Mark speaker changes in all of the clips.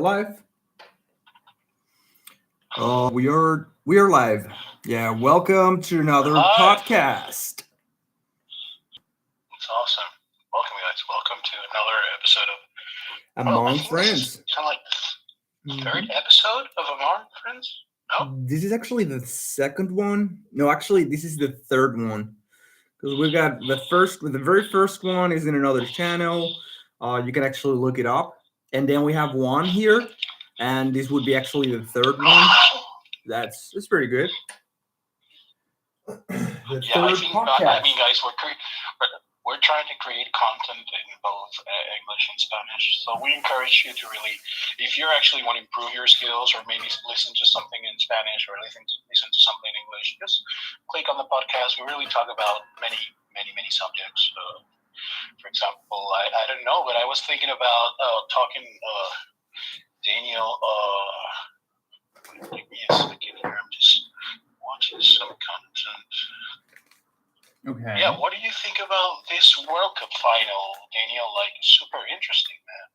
Speaker 1: Live. We are live. Yeah, welcome to
Speaker 2: We're
Speaker 1: another
Speaker 2: live.
Speaker 1: podcast.
Speaker 2: It's awesome. Welcome, guys. Welcome to another episode of. I
Speaker 1: Among
Speaker 2: think this is
Speaker 1: friends.
Speaker 2: kind of like the third
Speaker 1: Mhm.
Speaker 2: episode of Among Friends. No,
Speaker 1: This is actually the second one. No, actually, this is the third one because we've got the very first one is in another channel. You can actually look it up, and then we have one here, and this would be actually the third one. That's pretty good. The
Speaker 2: yeah, I
Speaker 1: third
Speaker 2: think. I mean,
Speaker 1: podcast.
Speaker 2: guys, we're trying to create content in both English and Spanish. So we encourage you to really, if you actually want to improve your skills, or maybe listen to something in Spanish or listen to something in English, just click on the podcast. We really talk about many subjects. For example, I don't know, but I was thinking about talking Daniel. Give me a second here. I'm just watching some content.
Speaker 1: Okay.
Speaker 2: Yeah, what do you think about this World Cup final, Daniel? Like, super interesting, man.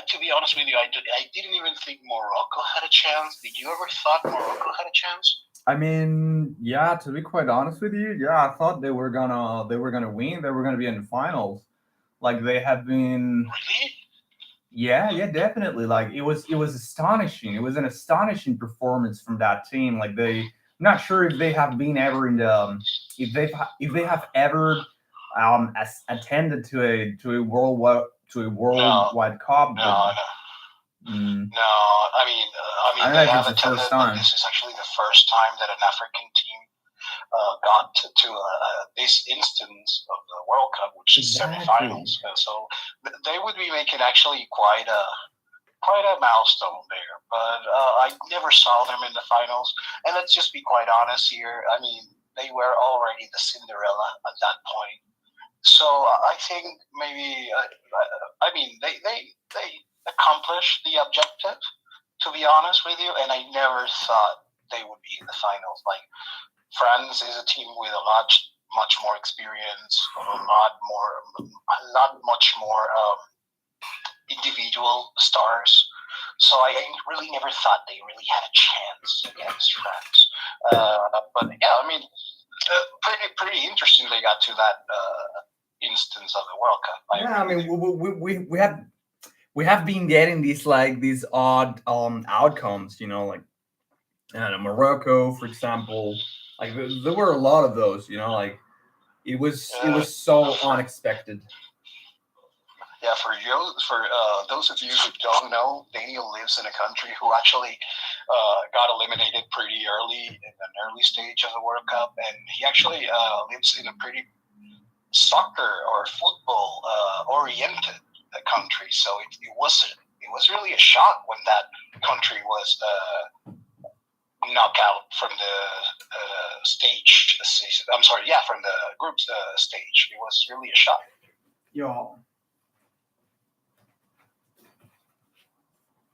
Speaker 2: To be honest with you, I didn't even think Morocco had a chance. Did you ever thought Morocco had a chance?
Speaker 1: I mean, yeah, to be quite honest with you, yeah, I thought they were gonna win. They were gonna be in the finals. Like they have been.
Speaker 2: Really?
Speaker 1: Yeah, yeah, definitely. Like it was astonishing. It was an astonishing performance from that team. I'm not sure if they have been ever in the if they have ever attended to a
Speaker 2: No,
Speaker 1: worldwide cup, but
Speaker 2: no, no.
Speaker 1: mm,
Speaker 2: No, I
Speaker 1: I
Speaker 2: mean,
Speaker 1: don't know
Speaker 2: they
Speaker 1: if
Speaker 2: have
Speaker 1: it's the first
Speaker 2: attended, but
Speaker 1: time.
Speaker 2: this is actually the first time that an African team got to this instance of the World Cup, which is
Speaker 1: Exactly.
Speaker 2: semifinals. So they would be making actually quite a milestone there. But I never saw them in the finals. And let's just be quite honest here. I mean, they were already the Cinderella at that point. So I think maybe I mean they accomplished the objective. To be honest with you, and I never thought they would be in the finals. Like France is a team with much more experience, a lot much more individual stars. So I really never thought they really had a chance against France. But yeah, I mean, pretty interesting. They got to that instance of the World Cup. I
Speaker 1: Yeah,
Speaker 2: agree
Speaker 1: I
Speaker 2: with
Speaker 1: mean,
Speaker 2: you.
Speaker 1: we have been getting these odd outcomes, like Morocco, for example. Like there were a lot of those, like it was
Speaker 2: Uh,
Speaker 1: so
Speaker 2: for
Speaker 1: unexpected.
Speaker 2: for those of you who don't know, Daniel lives in a country who actually got eliminated pretty early in an early stage of the World Cup, and he actually lives in a pretty soccer or football oriented country. So it was really a shock when that country was knocked out from the stage. I'm sorry, yeah, from the group stage. It was really a shock.
Speaker 1: Yeah,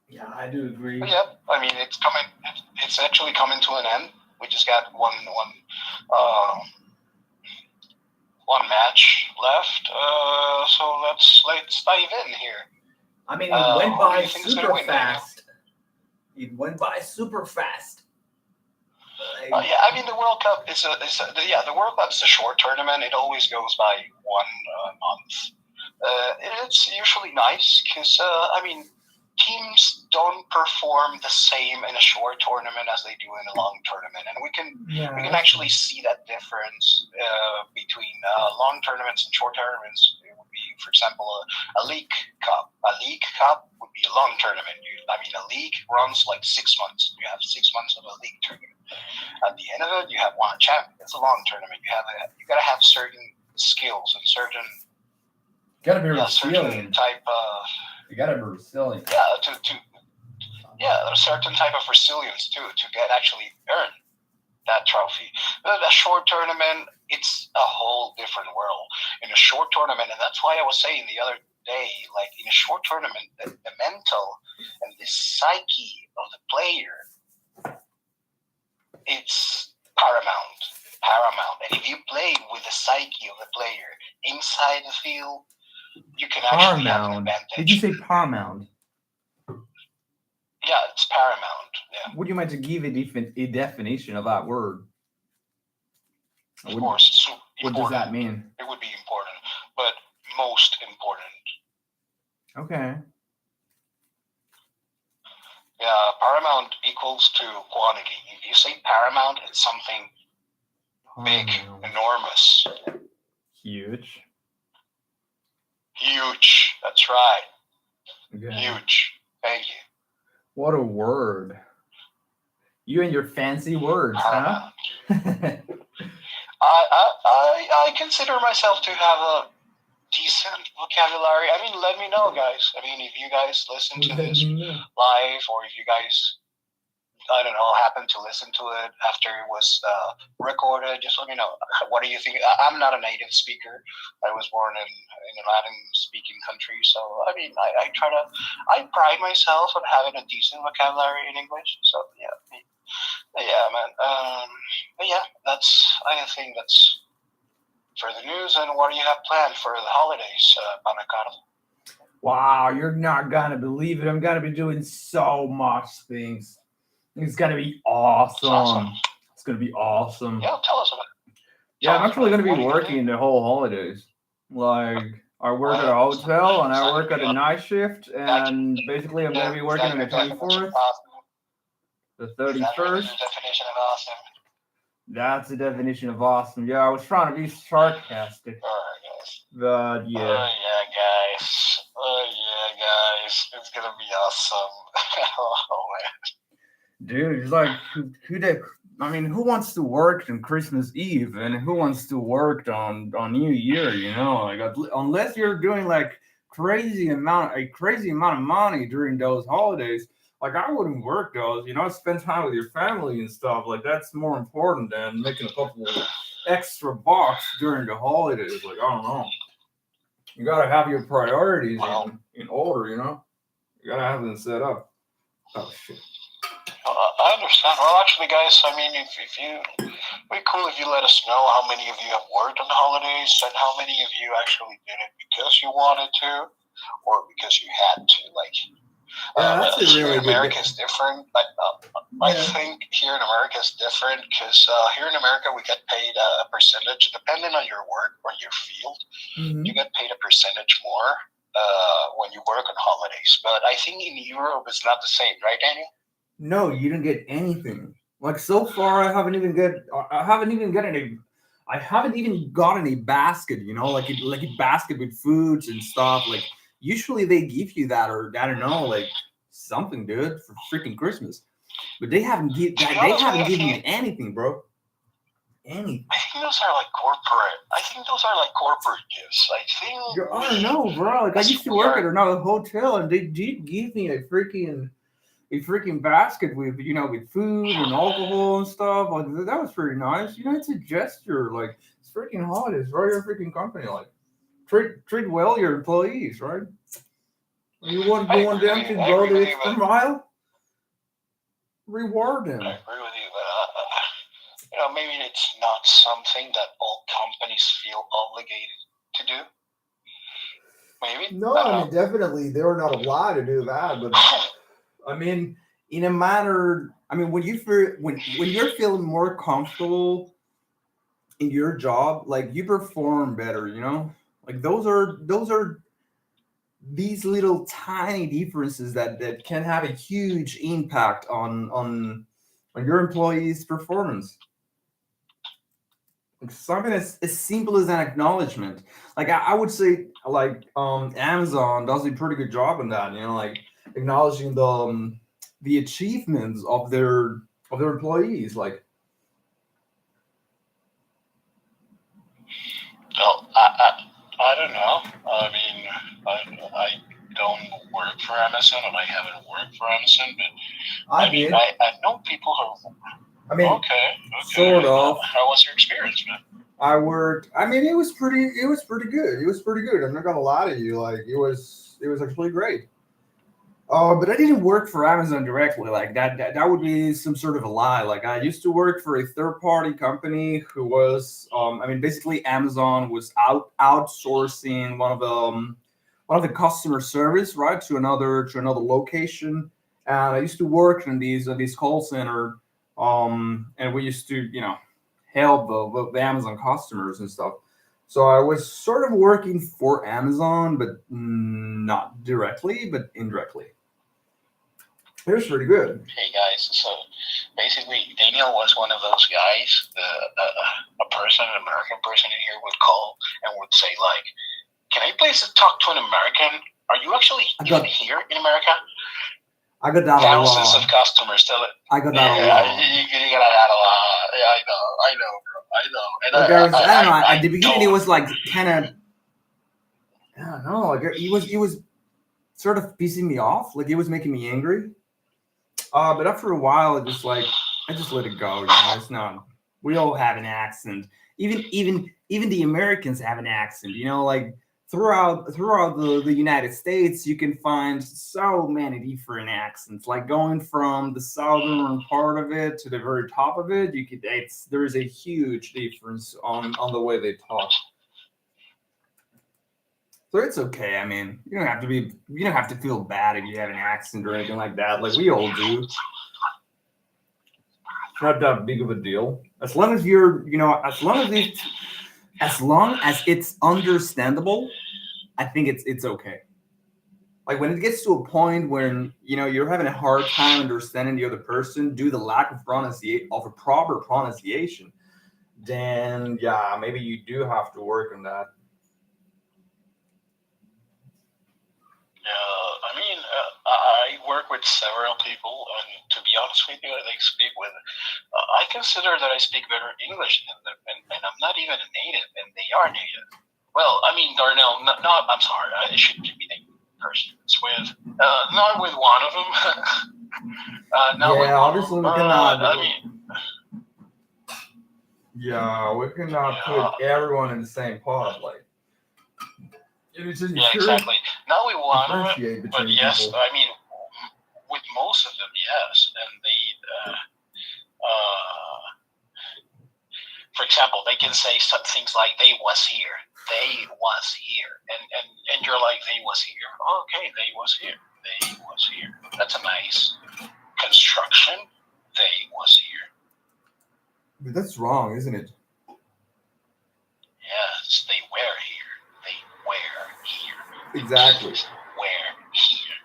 Speaker 1: yeah, I do
Speaker 2: But
Speaker 1: agree.
Speaker 2: yeah, I mean, it's coming. It's actually coming to an end. We just got uh, one match left. So let's dive in here.
Speaker 1: I mean, it went
Speaker 2: Who do
Speaker 1: by
Speaker 2: you think is going to
Speaker 1: super
Speaker 2: win, Daniel?
Speaker 1: fast. It went by super fast. Like,
Speaker 2: Yeah, I mean the World Cup the World Cup is a short tournament. It always goes by one month. It's usually nice because I mean teams don't perform the same in a short tournament as they do in a long tournament, and we
Speaker 1: yeah,
Speaker 2: can
Speaker 1: that's true.
Speaker 2: actually see that difference between long tournaments and short tournaments. It would be, for example, a league cup. A league cup would be a long tournament. I mean, a league runs like 6 months. You have 6 months of a league tournament. At the end of it, you have won a champion. It's a long tournament. You gotta have certain skills and
Speaker 1: Gotta be
Speaker 2: certain
Speaker 1: resilient.
Speaker 2: type of
Speaker 1: You gotta be resilient.
Speaker 2: to a certain type of resilience too to get actually earn that trophy. But a short tournament, it's a whole different world. In a short tournament, and that's why I was saying the other day, like in a short tournament, the mental and the psyche of the player, it's paramount. And if you play with the psyche of the player inside the field, you can actually have an
Speaker 1: Paramount. Did you
Speaker 2: advantage.
Speaker 1: say Paramount?
Speaker 2: it's paramount. Yeah,
Speaker 1: Would you mind to give a definition of that word?
Speaker 2: of
Speaker 1: What,
Speaker 2: course, it's
Speaker 1: what does
Speaker 2: important.
Speaker 1: that mean?
Speaker 2: It would be important, but most important.
Speaker 1: Okay.
Speaker 2: Yeah, paramount equals to quantity. If you say paramount, it's something big,
Speaker 1: Paramount.
Speaker 2: enormous,
Speaker 1: Huge.
Speaker 2: huge. That's right,
Speaker 1: Okay.
Speaker 2: huge. Thank you.
Speaker 1: What a word. You and your fancy words, huh?
Speaker 2: Paramount. I consider myself to have a decent vocabulary. I mean, let me know, guys. I mean, if you guys listen to this live, or if you guys, I don't know, happen to listen to it after it was recorded, just let me know. What do you think? I'm not a native speaker. I was born in a Latin-speaking country, so I mean, I pride myself on having a decent vocabulary in English. So yeah, man. But yeah, I think that's for the news. And what do you have planned for the holidays, Panacaro?
Speaker 1: Wow, you're not gonna believe it. I'm gonna be doing so much things. It's gonna be awesome. It's gonna be awesome.
Speaker 2: Yeah, tell us about it.
Speaker 1: Yeah, I'm actually gonna be working the whole holidays. Like, I work at a hotel and I work at a night shift, and basically I'm gonna be working on the 24th, the 31st.
Speaker 2: Definition of awesome.
Speaker 1: That's the definition of awesome. Yeah, I was trying to be sarcastic. But yeah.
Speaker 2: Oh yeah, guys. It's gonna be awesome. Oh man.
Speaker 1: Dude, it's like who wants to work on Christmas Eve and who wants to work on New Year, Like unless you're doing like a crazy amount of money during those holidays. Like, I wouldn't work those, spend time with your family and stuff. Like, that's more important than making a couple of extra bucks during the holidays. Like, I don't know. You got to have your priorities in order, You got to have them set up. Oh, shit.
Speaker 2: I understand. Well, actually, guys, I mean, if you, it'd be cool if you let us know how many of you have worked on the holidays and how many of you actually did it because you wanted to or because you had to. Like,
Speaker 1: that's
Speaker 2: here in America is different. I think here in America is different because here in America we get paid a percentage, depending on your work or your field.
Speaker 1: Mm-hmm.
Speaker 2: You get paid a percentage more when you work on holidays. But I think in Europe it's not the same, right, Daniel?
Speaker 1: No, you didn't get anything. Like, so far, I haven't even gotten a basket. Like a basket with foods and stuff. Like, usually they give you that, or I don't know, like something, dude, for freaking Christmas. But they haven't given me anything, bro. Anything.
Speaker 2: I think those are like corporate gifts.
Speaker 1: I don't know, bro. Like, I used to work at another hotel, and they did give me a freaking basket with with food and alcohol and stuff. Like, that was pretty nice. It's a gesture. Like, it's freaking holidays, right? Your freaking company, like, treat well your employees, right? You want them to go the extra mile? Reward them.
Speaker 2: I agree with you, but maybe it's not something that all companies feel obligated to do. Maybe.
Speaker 1: No, I mean, definitely they're not allowed to do that, but I mean, in a manner, I mean, when you're feeling more comfortable in your job, like, you perform better, Like, those are these little tiny differences that can have a huge impact on your employees' performance. Like, something as simple as an acknowledgement. Like, I would say, like, Amazon does a pretty good job on that, like acknowledging the achievements of their employees. Like,
Speaker 2: well, I don't know. I mean, I don't work for Amazon, and I haven't worked for Amazon, but I know people who.
Speaker 1: I mean,
Speaker 2: okay.
Speaker 1: Sort of.
Speaker 2: How was your experience, man?
Speaker 1: I worked. I mean, it was pretty good. It was pretty good. I'm not gonna lie to you. Like, it was actually great. But I didn't work for Amazon directly. Like, that would be some sort of a lie. Like, I used to work for a third-party company who was, I mean, basically Amazon was outsourcing one of the customer service, right, to another location, And I used to work in these call center, and we used to help the Amazon customers and stuff. So I was sort of working for Amazon, but not directly, but indirectly. It was pretty good.
Speaker 2: Hey guys, so basically Daniel was one of those guys. A person, an American person in here would call and would say like, "Can I please talk to an American? Are you actually even here in America?"
Speaker 1: I got that
Speaker 2: thousands
Speaker 1: a lot.
Speaker 2: of customers tell it.
Speaker 1: I got that a
Speaker 2: Yeah,
Speaker 1: lot.
Speaker 2: you got that a lot. Yeah, I know, bro. I know. And
Speaker 1: Like I don't know.
Speaker 2: I
Speaker 1: At the beginning, it was like kind of, I don't know. Like it was sort of pissing me off. Like it was making me angry. But after a while, it just like I just let it go. It's not. We all have an accent. Even the Americans have an accent. Like throughout the United States, you can find so many different accents. Like going from the southern part of it to the very top of it, there is a huge difference on the way they talk. So it's okay. I mean, you don't have to feel bad if you have an accent or anything like that. Like we all do. It's not that big of a deal. As long as as long as it's understandable, I think it's okay. Like when it gets to a point when you're having a hard time understanding the other person due to the lack of a proper pronunciation, then yeah, maybe you do have to work on that.
Speaker 2: I mean, I work with several people, and to be honest with you, they speak with. I consider that I speak better English than them, and I'm not even a native, and they are native. Well, I mean, Darnell, not I'm sorry, I should be native person. It's with, not with one of them.
Speaker 1: Obviously we cannot.
Speaker 2: I mean,
Speaker 1: we cannot put everyone in the same pot. Like,
Speaker 2: exactly. Not with one of them, but yes,
Speaker 1: people.
Speaker 2: I mean, with most of them, yes, and they. For example, they can say some things like "they was here," and you're like, "They was here." Oh, okay, they was here. They was here. That's a nice construction. They was here.
Speaker 1: But that's wrong, isn't it?
Speaker 2: Yes, they were here. They were here.
Speaker 1: Exactly.
Speaker 2: Were here.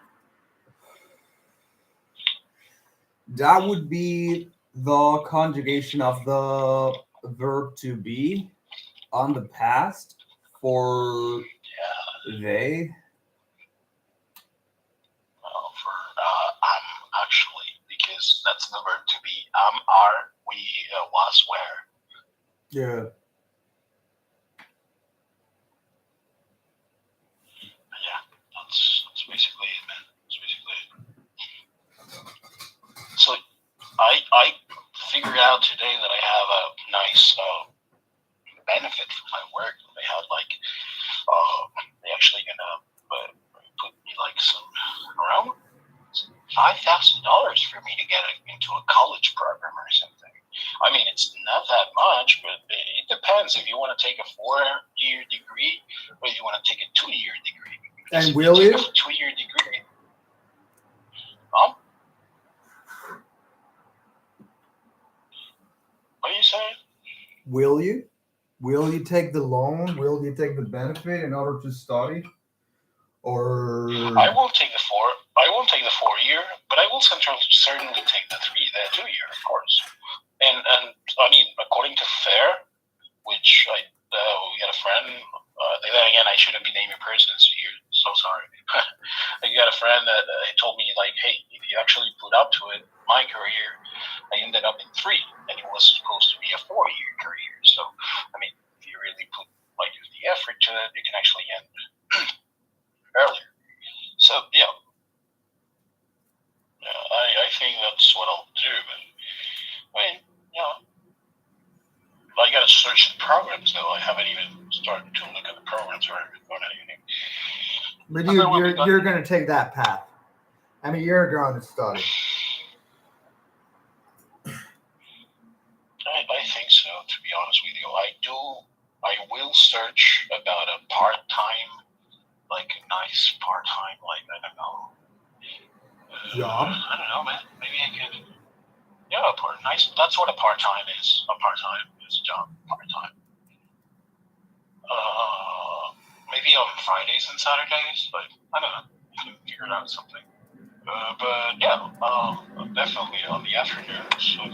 Speaker 1: That would be the conjugation of the verb to be on the past for they.
Speaker 2: Well, for I'm actually, because that's the verb to be. Are, we, was, were.
Speaker 1: Yeah.
Speaker 2: Yeah, that's basically it, man. That's basically it. So I figured out today that I have a nice benefit from my work. They had like they actually gonna put me like some around $5,000 for me to get into a college program or something. I mean, it's not that much, but it depends if you want to take a 4-year degree or if you want to take a 2-year degree.
Speaker 1: And will you?
Speaker 2: A 2-year degree. What are you saying?
Speaker 1: Will you? Will you take the loan? Will you take the benefit in order to study? Or
Speaker 2: I won't take the 4-year, but I will certainly take the 2-year, of course. And I mean, according to FAIR, which we got a friend. Then again, I shouldn't be naming persons here. So sorry. I got a friend that told me like, hey, if you actually put up to it, my career, I ended up in 3, and it was supposed to be a 4-year career. So I mean, if you really put like the effort to it, you can actually end earlier. So yeah, I think that's what I'll do. But I mean, I gotta search the programs though. I haven't even started to look at the programs or anything.
Speaker 1: But you're gonna take that path. I mean, you're going to study.
Speaker 2: I think so. To be honest with you, I will search about a part-time, like a nice part-time, like I don't know,
Speaker 1: job.
Speaker 2: I don't know, man. Maybe I could. Yeah, a part nice. That's what a part time is. A part time is a job. Part time. Maybe on Fridays and Saturdays, but I don't know. I can figure out something. But yeah, definitely on the afternoons. So,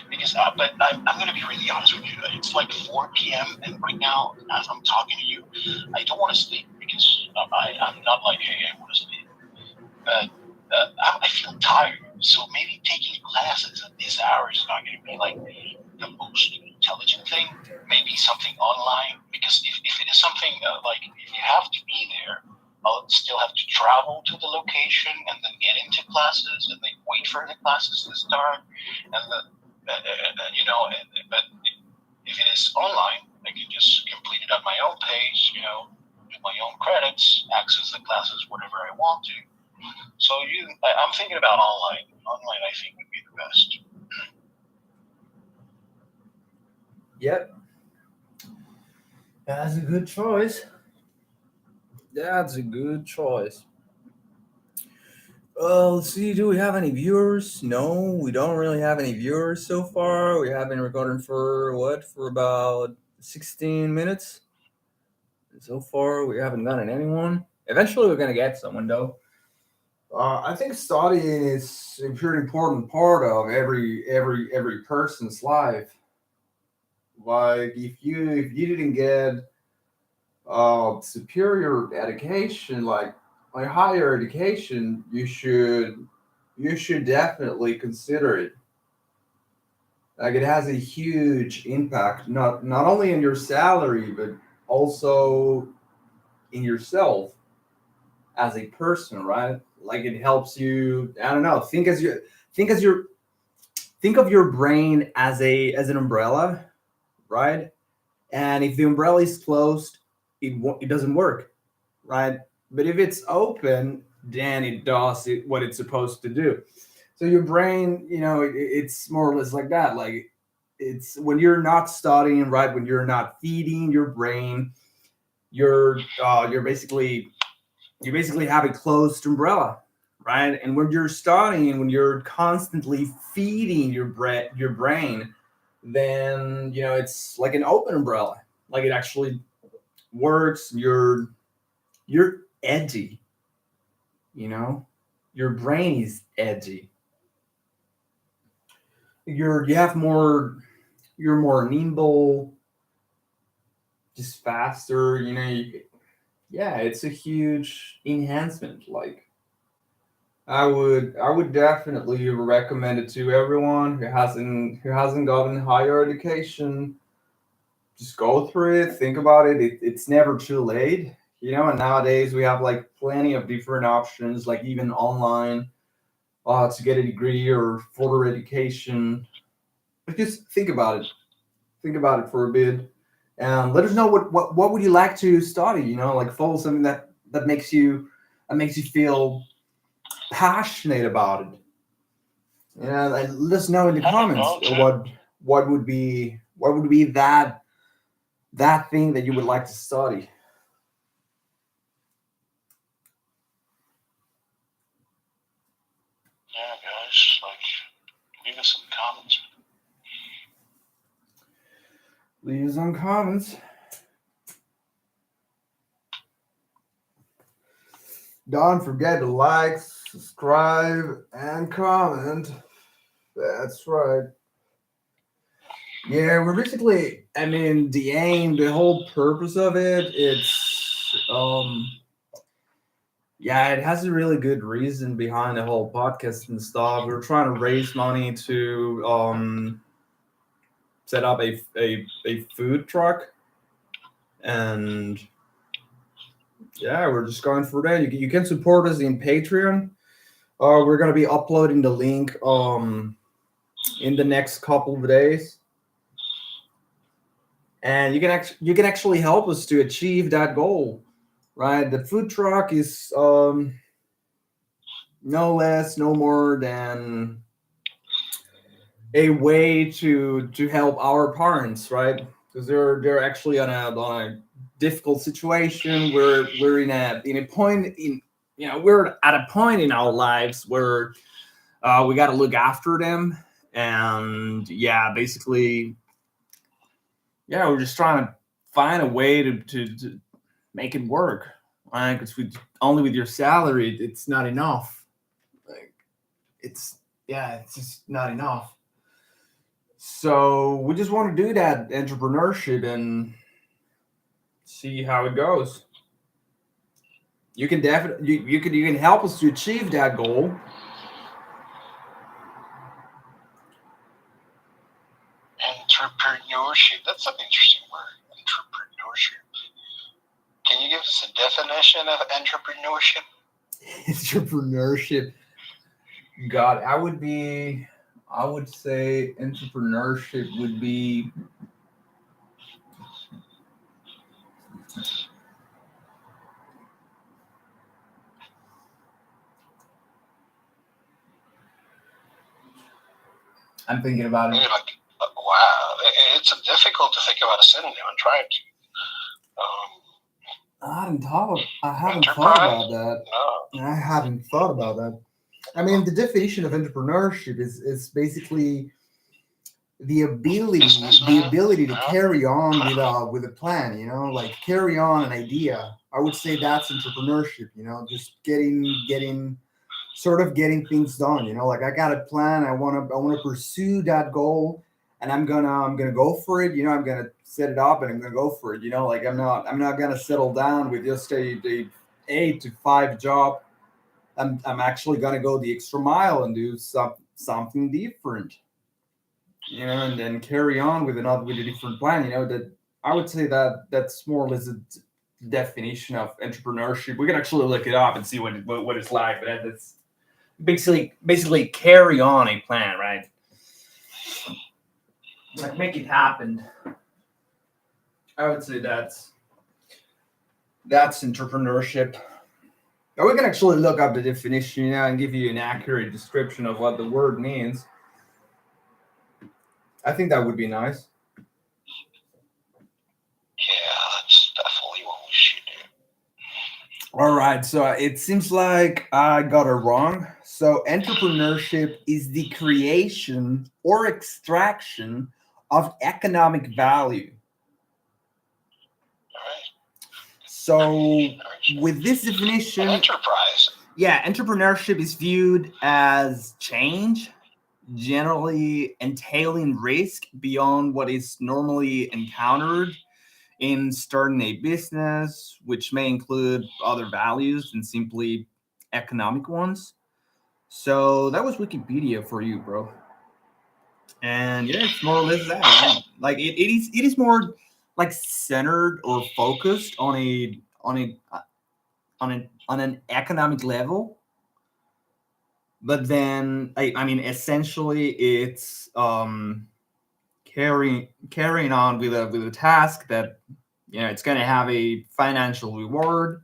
Speaker 2: because, but I'm going to be really honest with you. It's like 4 p.m. and right now, as I'm talking to you, I don't want to sleep because I'm not like, hey, I want to sleep. But I feel tired. So maybe taking classes at this hour is not going to be like the most intelligent thing. Maybe something online, because if it is something like if you have to be there, I'll still have to travel to the location and then get into classes and then wait for the classes to start. And then, but if it is online, I can just complete it at my own pace, do my own credits, access the classes whenever I want to. So I'm thinking about online. Online, I think, would be the best.
Speaker 1: Yep. That's a good choice. That's a good choice. Let's see. Do we have any viewers? No, we don't really have any viewers so far. We have been recording for about 16 minutes. So far, we haven't gotten anyone. Eventually, we're gonna get someone though. I think studying is a pretty important part of every person's life. Like if you didn't get superior education, like higher education, you should definitely consider it. Like it has a huge impact, not only in your salary, but also in yourself as a person, right? Like it helps you. I don't know. Think as your think of your brain as an umbrella, right? And if the umbrella is closed, it doesn't work, right? But if it's open, then it does what it's supposed to do. So your brain, it's more or less like that. Like it's when you're not studying, right? When you're not feeding your brain, you're basically you basically have a closed umbrella, right? And when you're studying, when you're constantly feeding your brain, then it's like an open umbrella. Like it actually works. You're edgy, your brain is edgy. You're more nimble, just faster. Yeah, it's a huge enhancement. Like I would definitely recommend it to everyone who hasn't gotten higher education. Just go through it, think about it. It's never too late. And nowadays we have like plenty of different options, like even online, to get a degree or further education. But just think about it. Think about it for a bit, and let us know what would you like to study. Like follow something that makes you feel passionate about it. And let us know in the comments what would be that thing that you would like to study.
Speaker 2: Yeah, guys, like leave us some comments.
Speaker 1: Leave some comments. Don't forget to like, subscribe, and comment. That's right. Yeah, we're basically, the aim, the whole purpose of yeah, it has a really good reason behind the whole podcast and stuff. We're trying to raise money to set up a food truck, and yeah, we're just going for that. You can support us in Patreon. We're gonna be uploading the link in the next couple of days, and you can actually help us to achieve that goal, right? The food truck is no less, no more than a way to help our parents, right? Because they're actually on a difficult situation. We're in a point in we're at a point in our lives where We got to look after them, and yeah, basically, yeah, we're just trying to find a way to make it work. Right? Because only with your salary, it's not enough. Like it's it's just not enough. So we just want to do that entrepreneurship and see how it goes. You can definitely you can help us to achieve that goal.
Speaker 2: Entrepreneurship. That's an interesting word. Entrepreneurship. Can you give us a definition of entrepreneurship?
Speaker 1: Entrepreneurship. God, I would say entrepreneurship would be I'm thinking about it.
Speaker 2: You're like, wow, it's difficult to think about a synonym. I'm trying to.
Speaker 1: I haven't thought
Speaker 2: Enterprise?
Speaker 1: about that.
Speaker 2: No.
Speaker 1: I haven't thought about that. I mean, the definition of entrepreneurship is basically the ability to carry on with a plan. You know, like carry on an idea. I would say that's entrepreneurship. You know, just getting sort of getting things done. You know, like I got a plan. I want to pursue that goal, and I'm gonna go for it. You know, I'm gonna set it up and I'm gonna go for it. You know, like I'm not gonna settle down with just a 8 to 5 job. I'm actually gonna go the extra mile and do something different. You know, and then carry on with a different plan. You know, that I would say that that's more or less a definition of entrepreneurship. We can actually look it up and see what it's like, but that's basically carry on a plan, right? Like make it happen. I would say that's entrepreneurship. Now we can actually look up the definition now and give you an accurate description of what the word means. I think that would be nice.
Speaker 2: Yeah, that's definitely what we should do.
Speaker 1: All right, so it seems like I got it wrong. So entrepreneurship is the creation or extraction of economic value.
Speaker 2: All right.
Speaker 1: So with this definition,
Speaker 2: Enterprise.
Speaker 1: yeah, entrepreneurship is viewed as change, generally entailing risk beyond what is normally encountered in starting a business, which may include other values than simply economic ones. So that was Wikipedia for you, bro. And yeah, it's more or less that. Right? Like it is more like centered or focused on an economic level. But then I mean essentially it's carrying on with a task that it's going to have a financial reward,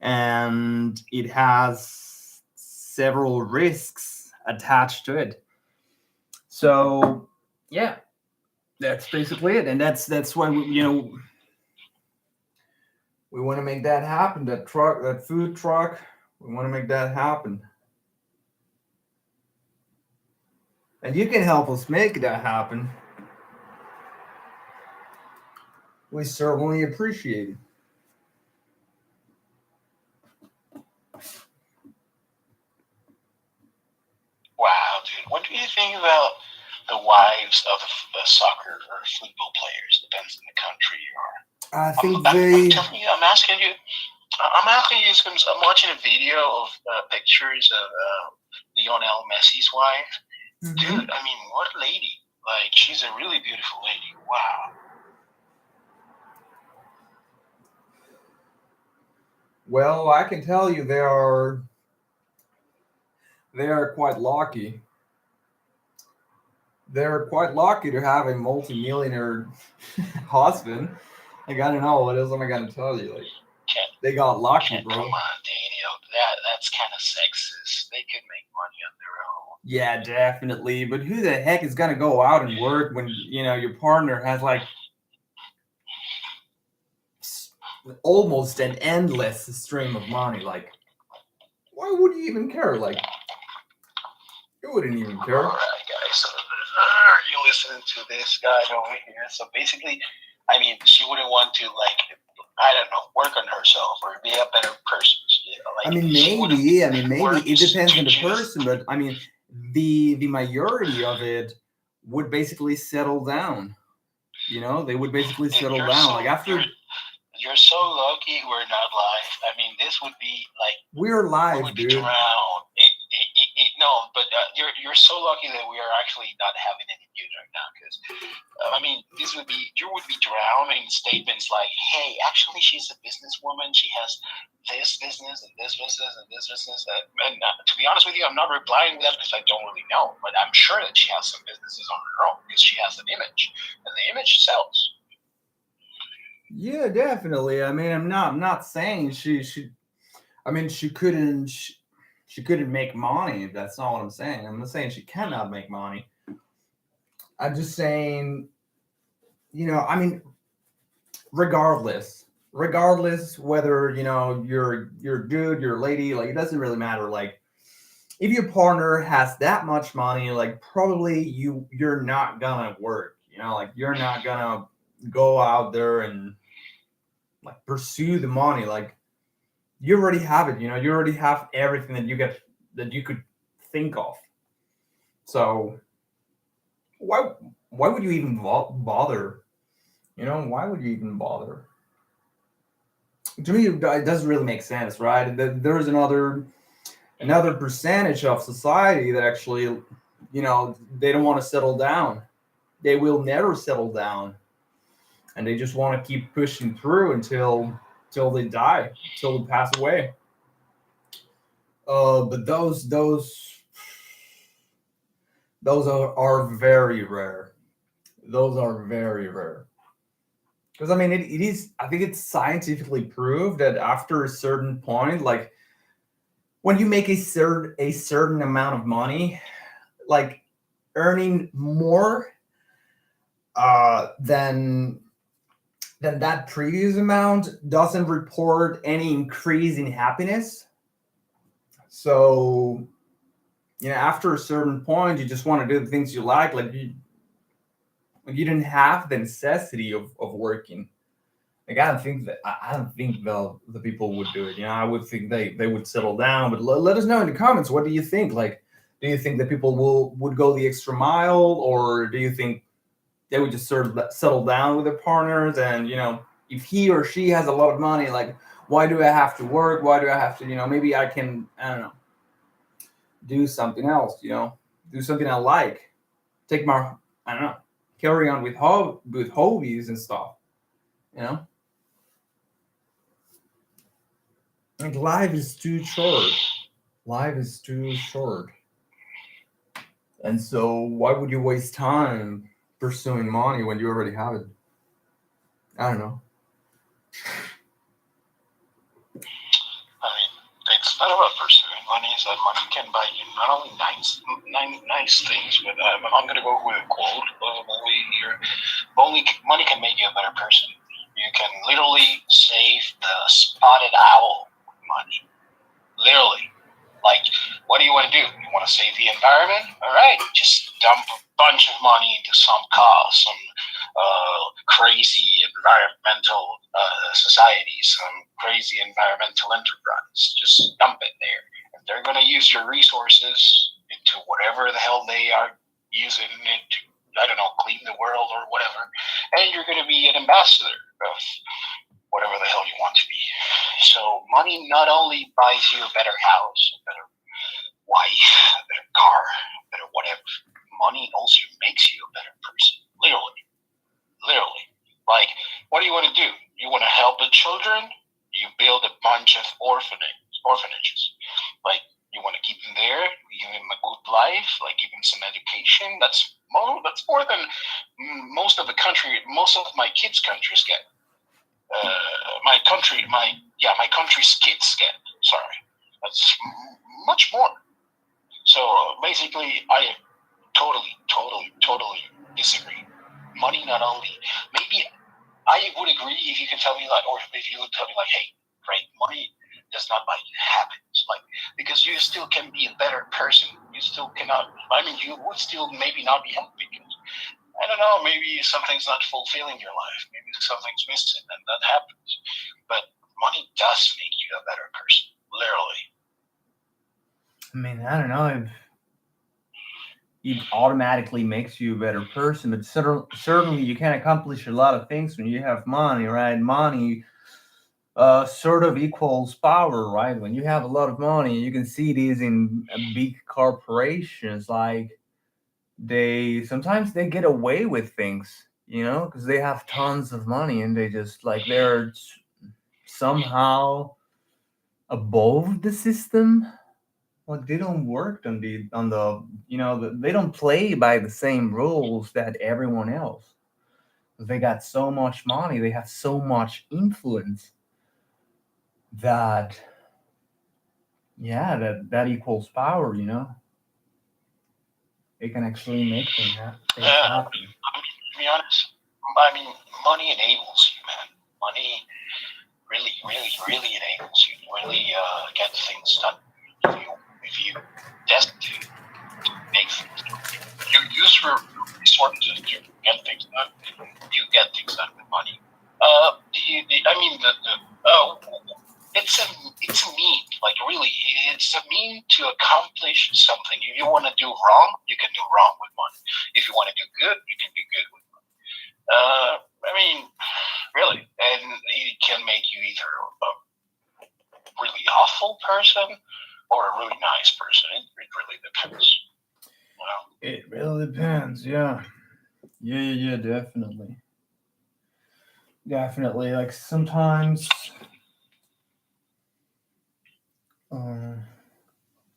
Speaker 1: and it has several risks attached to it. So yeah, that's basically it, and that's why we want to make that happen. That food truck, we want to make that happen, and you can help us make that happen. We certainly appreciate it.
Speaker 2: Wow, dude. What do you think about the wives of the soccer or football players? Depends on the country you are.
Speaker 1: I think
Speaker 2: I'm asking you. I'm asking you because I'm watching a video of pictures of Lionel Messi's wife. Mm-hmm. Dude, I mean, what a lady! Like, she's a really beautiful lady. Wow.
Speaker 1: Well, I can tell you they are quite lucky. They're quite lucky to have a multi-millionaire husband. Like, I don't know, what else am I gonna tell you? Like, they got lucky, bro.
Speaker 2: Come on, Daniel. That's kind of sexist. They could make money on their own.
Speaker 1: Yeah, definitely. But who the heck is gonna go out and work when your partner has like almost an endless stream of money? Like, why would you even care? Like, wouldn't even
Speaker 2: All
Speaker 1: care.
Speaker 2: right, guys. So, are you listening to this guy over here? So basically, I mean, she wouldn't want to like, I don't know, work on herself or be a better person.
Speaker 1: I
Speaker 2: Like
Speaker 1: mean,
Speaker 2: she wouldn't
Speaker 1: maybe. I mean, maybe
Speaker 2: work
Speaker 1: it depends
Speaker 2: to
Speaker 1: on the
Speaker 2: just.
Speaker 1: person, but I mean, the majority of it would basically settle down. You know, they would basically
Speaker 2: Dude,
Speaker 1: settle down. Like after
Speaker 2: you're so lucky we're not live. I mean, this would be like
Speaker 1: we're
Speaker 2: we
Speaker 1: live,
Speaker 2: would be
Speaker 1: dude.
Speaker 2: drowned. No, but you're so lucky that we are actually not having any news right now because I mean, this would be you would be drowned in statements like, "Hey, actually, she's a businesswoman. She has this business and this business and this business." And to be honest with you, I'm not replying to that because I don't really know, but I'm sure that she has some businesses on her own because she has an image, and the image sells.
Speaker 1: Yeah, definitely. I mean, I'm not saying she. I mean, she couldn't make money. That's not what I'm saying. I'm not saying she cannot make money. I'm just saying, I mean, regardless whether you're good, you're a lady, like it doesn't really matter. Like if your partner has that much money, like probably you're not gonna work. Like you're not gonna go out there and like pursue the money. Like you already have it. You already have everything that you could think of. So why would you even bother? Why would you even bother? To me, it doesn't really make sense, right? There's another percentage of society that actually, they don't want to settle down. They will never settle down, and they just want to keep pushing through until they die, until they pass away. But those are very rare. Those are very rare. Because I mean, it is. I think it's scientifically proved that after a certain point, like when you make a certain amount of money, like earning more than that previous amount doesn't report any increase in happiness. So after a certain point, you just want to do the things you like you didn't have the necessity of working. Like I don't think the people would do it. I would think they would settle down. But let us know in the comments. What do you think? Like, do you think that people would go the extra mile, or do you think they would just sort of settle down with their partners? And if he or she has a lot of money, like, why do I have to work? Why do I have to? Maybe I can. I don't know. Do something else. Do something I like. Take my. I don't know. Carry on with hobbies and stuff. You know. Like life is too short. Life is too short. And so why would you waste time pursuing money when you already have it? I don't know.
Speaker 2: I mean, it's not about pursuing money. It's that money can buy you not only nice things, but I'm going to go with a quote of a movie here. Only money can make you a better person. You can literally save the spotted owl with money. Literally. Like, what do you want to do? You want to save the environment? All right, just dump a bunch of money into some cause, some crazy environmental society, some crazy environmental enterprise. Just dump it there. And they're going to use your resources into whatever the hell they are using it to, I don't know, clean the world or whatever. And you're going to be an ambassador of whatever the hell you want to be. So money not only buys you a better house, a better wife, a better car, a better whatever. Money also makes you a better person. Literally. Literally. Like, what do you want to do? You want to help the children? You build a bunch of orphanages. Like, you want to keep them there, give them a good life, like give them some education. That's more than most of my kids' countries get. My country's kids get. Sorry, that's much more. So basically, I totally disagree. Money not only maybe I would agree if you can tell me like, or if you would tell me like, hey, right, money does not buy you happiness, like because you still can be a better person. You you still cannot. I mean, you would still maybe not be happy because I don't know. Maybe something's not fulfilling your life. Maybe something's missing, and that happens. But money does make you a better person, literally.
Speaker 1: I mean, I don't know if it automatically makes you a better person, but certainly you can accomplish a lot of things when you have money, right? Money sort of equals power, right? When you have a lot of money, you can see these in big corporations, like they sometimes they get away with things, because they have tons of money and they just like they're somehow above the system. Like they don't work they don't play by the same rules that everyone else. They got so much money, they have so much influence that yeah, that equals power. It can actually make things happen.
Speaker 2: To be honest, I mean, money enables you, man. Money really, really, really enables you to really get things done. If you destined to make things done, you use your resources to get things done. You get things done with money. It's a mean, like really, it's a mean to accomplish something. If you want to do wrong, you can do wrong with money. If you want to do good, you can do good with money. I mean, really, and it can make you either a really awful person or a really nice person. It really depends.
Speaker 1: It really depends. Yeah. Yeah. Definitely. Like sometimes.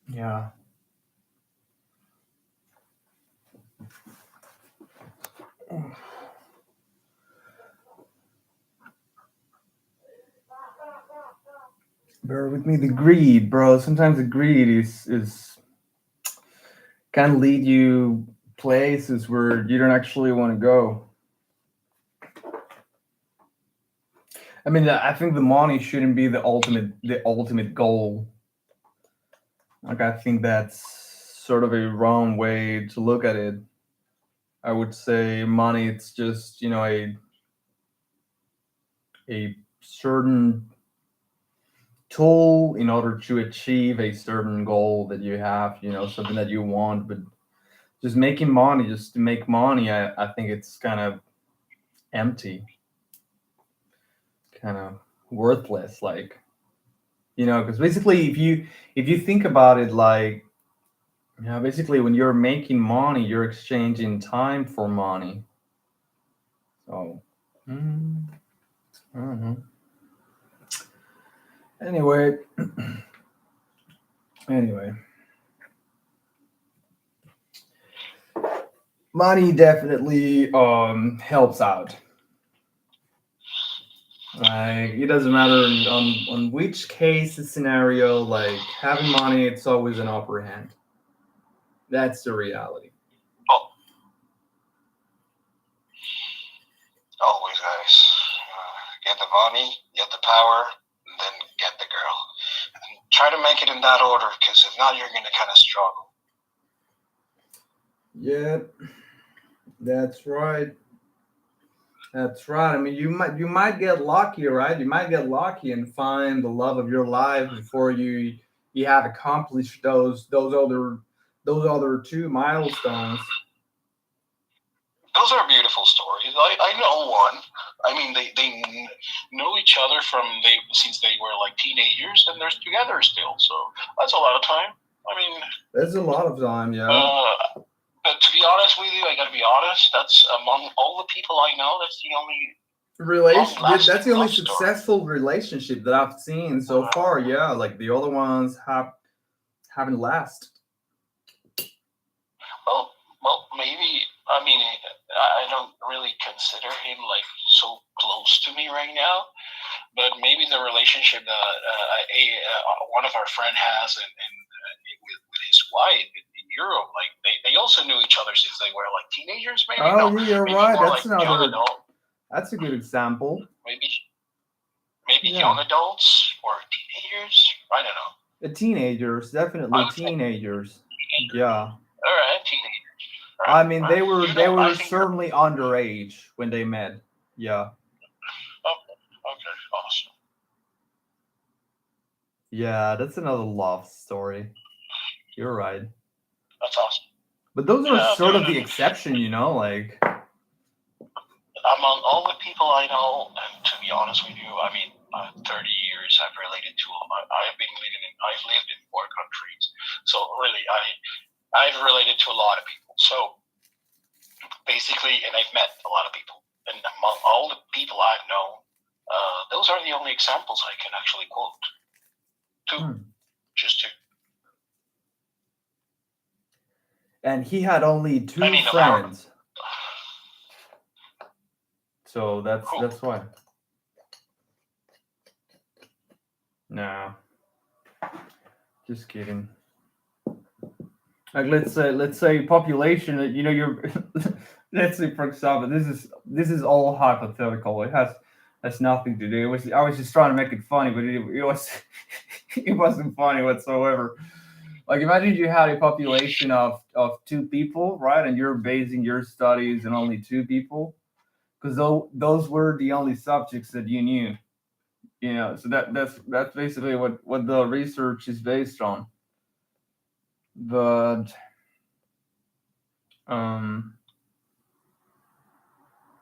Speaker 1: Yeah. Bear with me. The greed, bro. Sometimes the greed is can lead you places where you don't actually want to go. I mean, I think the money shouldn't be the ultimate goal. Like, I think that's sort of a wrong way to look at it. I would say money, it's just, a certain tool in order to achieve a certain goal that you have, something that you want. But just making money just to make money, I think it's kind of empty, kind of worthless. Like, because basically, if you think about it, like, basically, when you're making money, you're exchanging time for money. So, I don't know. Anyway, money definitely helps out. Like it doesn't matter on which case scenario. Like having money, it's always an upper hand. That's the reality.
Speaker 2: Always, guys. Get the money, get the power, and then get the girl. And try to make it in that order, because if not, you're going to kind of struggle.
Speaker 1: Yeah, that's right. That's right. I mean, you might get lucky, right? You might get lucky and find the love of your life before you have accomplished those other two milestones.
Speaker 2: Those are beautiful stories. I know one. I mean, they know each other since they were like teenagers, and they're together still. So that's a lot of time. I mean,
Speaker 1: There's a lot of time, yeah.
Speaker 2: But to be honest with you, I gotta be honest. That's among all the people I know. That's the only
Speaker 1: That's the only
Speaker 2: love story.
Speaker 1: successful relationship that I've seen so far. Yeah, like the other ones haven't lasted.
Speaker 2: Well, maybe. I mean, I don't really consider him like so close to me right now. But maybe the relationship that one of our friend has with his wife in Europe, like they also knew each other since they were like teenagers. Maybe.
Speaker 1: Oh, yeah, you're
Speaker 2: maybe
Speaker 1: right.
Speaker 2: more
Speaker 1: That's
Speaker 2: like young
Speaker 1: another.
Speaker 2: adult.
Speaker 1: That's a good example.
Speaker 2: Maybe
Speaker 1: Yeah.
Speaker 2: young adults or teenagers. I don't know.
Speaker 1: The teenagers, definitely
Speaker 2: I would say
Speaker 1: teenagers.
Speaker 3: Yeah.
Speaker 2: All right, teenagers. All
Speaker 3: I
Speaker 2: right,
Speaker 3: mean,
Speaker 2: all right.
Speaker 3: they
Speaker 2: I
Speaker 3: were
Speaker 2: think you're
Speaker 3: certainly underage when they met. Yeah.
Speaker 2: okay. Okay, awesome.
Speaker 3: Yeah, that's another love story. You're right.
Speaker 2: That's awesome.
Speaker 3: But those are
Speaker 2: Yeah,
Speaker 3: sort of the
Speaker 2: dude.
Speaker 3: exception, like.
Speaker 2: Among all the people I know, and to be honest with you, I mean, 30 years I've lived in 4 countries. So really, I've related to a lot of people. So basically, and I've met a lot of people. And among all the people I've known, those are the only examples I can actually quote. Two, just two.
Speaker 3: And he had only two
Speaker 2: I mean,
Speaker 3: friends. So
Speaker 2: Who?
Speaker 3: that's why. Nah. Just kidding. Like let's say population, you're let's say for example, this is all hypothetical. It has nothing to do. I was just trying to make it funny, but it was it wasn't funny whatsoever. Like imagine you had a population of two people, right? And you're basing your studies on only two people, because those were the only subjects that you knew. So that's basically what the research is based on. But um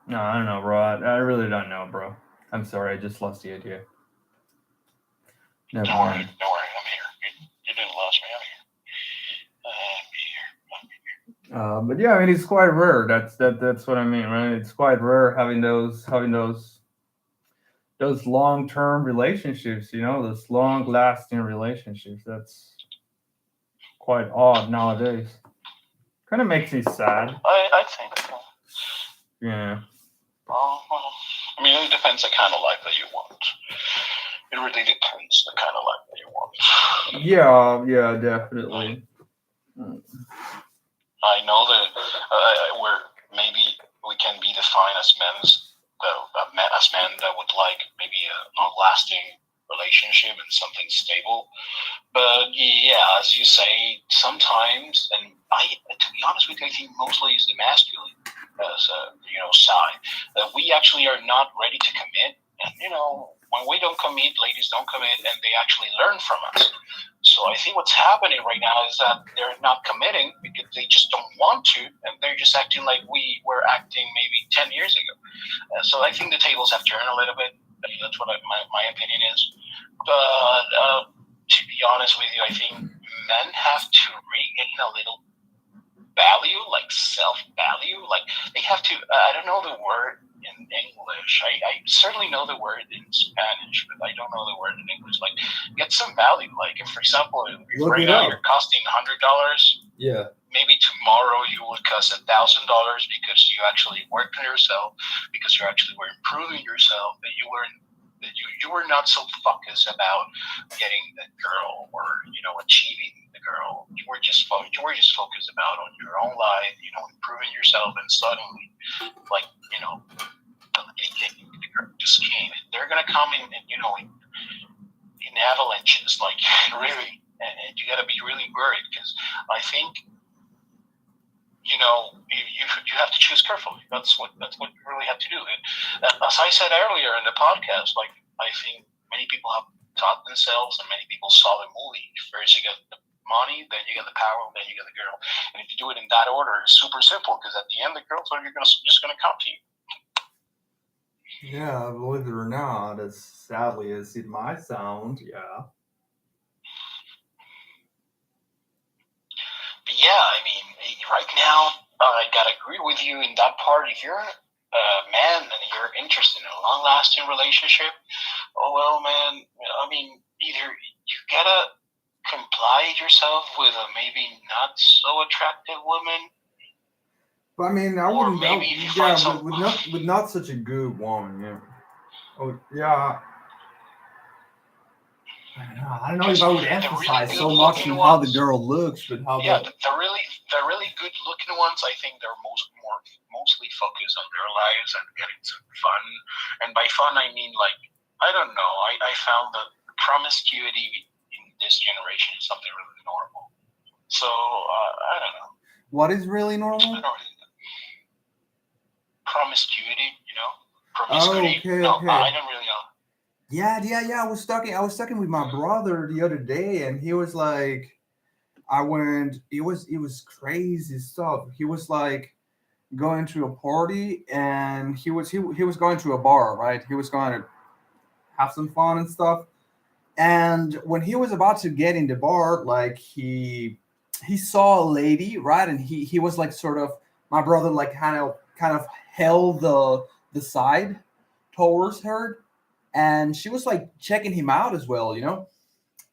Speaker 3: no, I don't know, bro. I really don't know, bro. I'm sorry, I just lost the idea. Never
Speaker 2: Don't worry,
Speaker 3: mind.
Speaker 2: don't worry. I'm here. You didn't lose me. I'm here.
Speaker 3: But yeah, I mean, it's quite rare. That's what I mean, right? It's quite rare having those long term relationships. Those long lasting relationships. That's quite odd nowadays. Kind of makes me sad.
Speaker 2: I think so.
Speaker 3: Yeah.
Speaker 2: Well, I mean, it depends the kind of life that you want. It really depends the kind of life that you want.
Speaker 3: Yeah, definitely.
Speaker 2: I know that we're maybe we can be defined as men that would like maybe a long-lasting relationship and something stable. But yeah, as you say, sometimes, and to be honest with you, I think mostly it's the masculine side that we actually are not ready to commit, and when we don't commit, ladies don't commit, and they actually learn from us. So I think what's happening right now is that they're not committing because they just don't want to, and they're just acting like we were acting maybe 10 years ago. So I think the tables have turned a little bit. That's what my opinion is. But to be honest with you, I think men have to regain a little value, like self-value. Like they have to, I don't know the word in English. I certainly know the word in Spanish, but I don't know the word in English. Like get some value. Like if, for example, if
Speaker 1: Look
Speaker 2: right
Speaker 1: it
Speaker 2: now
Speaker 1: up.
Speaker 2: you're costing $100,
Speaker 1: Yeah.
Speaker 2: maybe tomorrow you would cost $1,000 because you actually worked on yourself, because you actually were improving yourself, that you were not so focused about getting the girl or achieving the girl. You were just focused about on your own life, improving yourself, and suddenly, like the girl just came. They're gonna come in avalanches, like really, and you gotta be really worried because I think you have to choose carefully. That's what you really have to do. And as I said earlier in the podcast, like I think many people have taught themselves, and many people saw the movie. First you get the money, then you get the power, then you get the girl. And if you do it in that order, it's super simple because at the end, the girls are just gonna come to you.
Speaker 3: Yeah, believe it or not, as sadly as it might sound, yeah.
Speaker 2: But yeah, I mean, right now, I gotta agree with you in that part. If you're a man and you're interested in a long-lasting relationship, oh well, man. I mean, either you gotta comply yourself with a maybe not so attractive woman.
Speaker 1: But I mean, I
Speaker 2: Or
Speaker 1: wouldn't.
Speaker 2: maybe if you
Speaker 1: Yeah,
Speaker 2: find some.
Speaker 1: with not such a good woman. Yeah. Oh yeah. I don't know if I would emphasize so much on how the girl looks, but how
Speaker 2: Yeah, the really good looking ones, I think they're mostly focused on their lives and getting some fun. And by fun, I mean like I don't know. I found that promiscuity in this generation is something really normal. So I don't know.
Speaker 1: What is really
Speaker 2: I
Speaker 1: normal?
Speaker 2: don't really promiscuity,
Speaker 1: Oh,
Speaker 2: promiscuity.
Speaker 1: okay,
Speaker 2: No,
Speaker 1: okay.
Speaker 2: I don't really know.
Speaker 1: Yeah. I was talking with my brother the other day, and he was like, I went. It was crazy stuff. He was like going to a party, and he was going to a bar, right? He was going to have some fun and stuff. And when he was about to get in the bar, like he saw a lady, right? And he was like sort of, my brother like kind of held the side towards her, and she was like checking him out as well,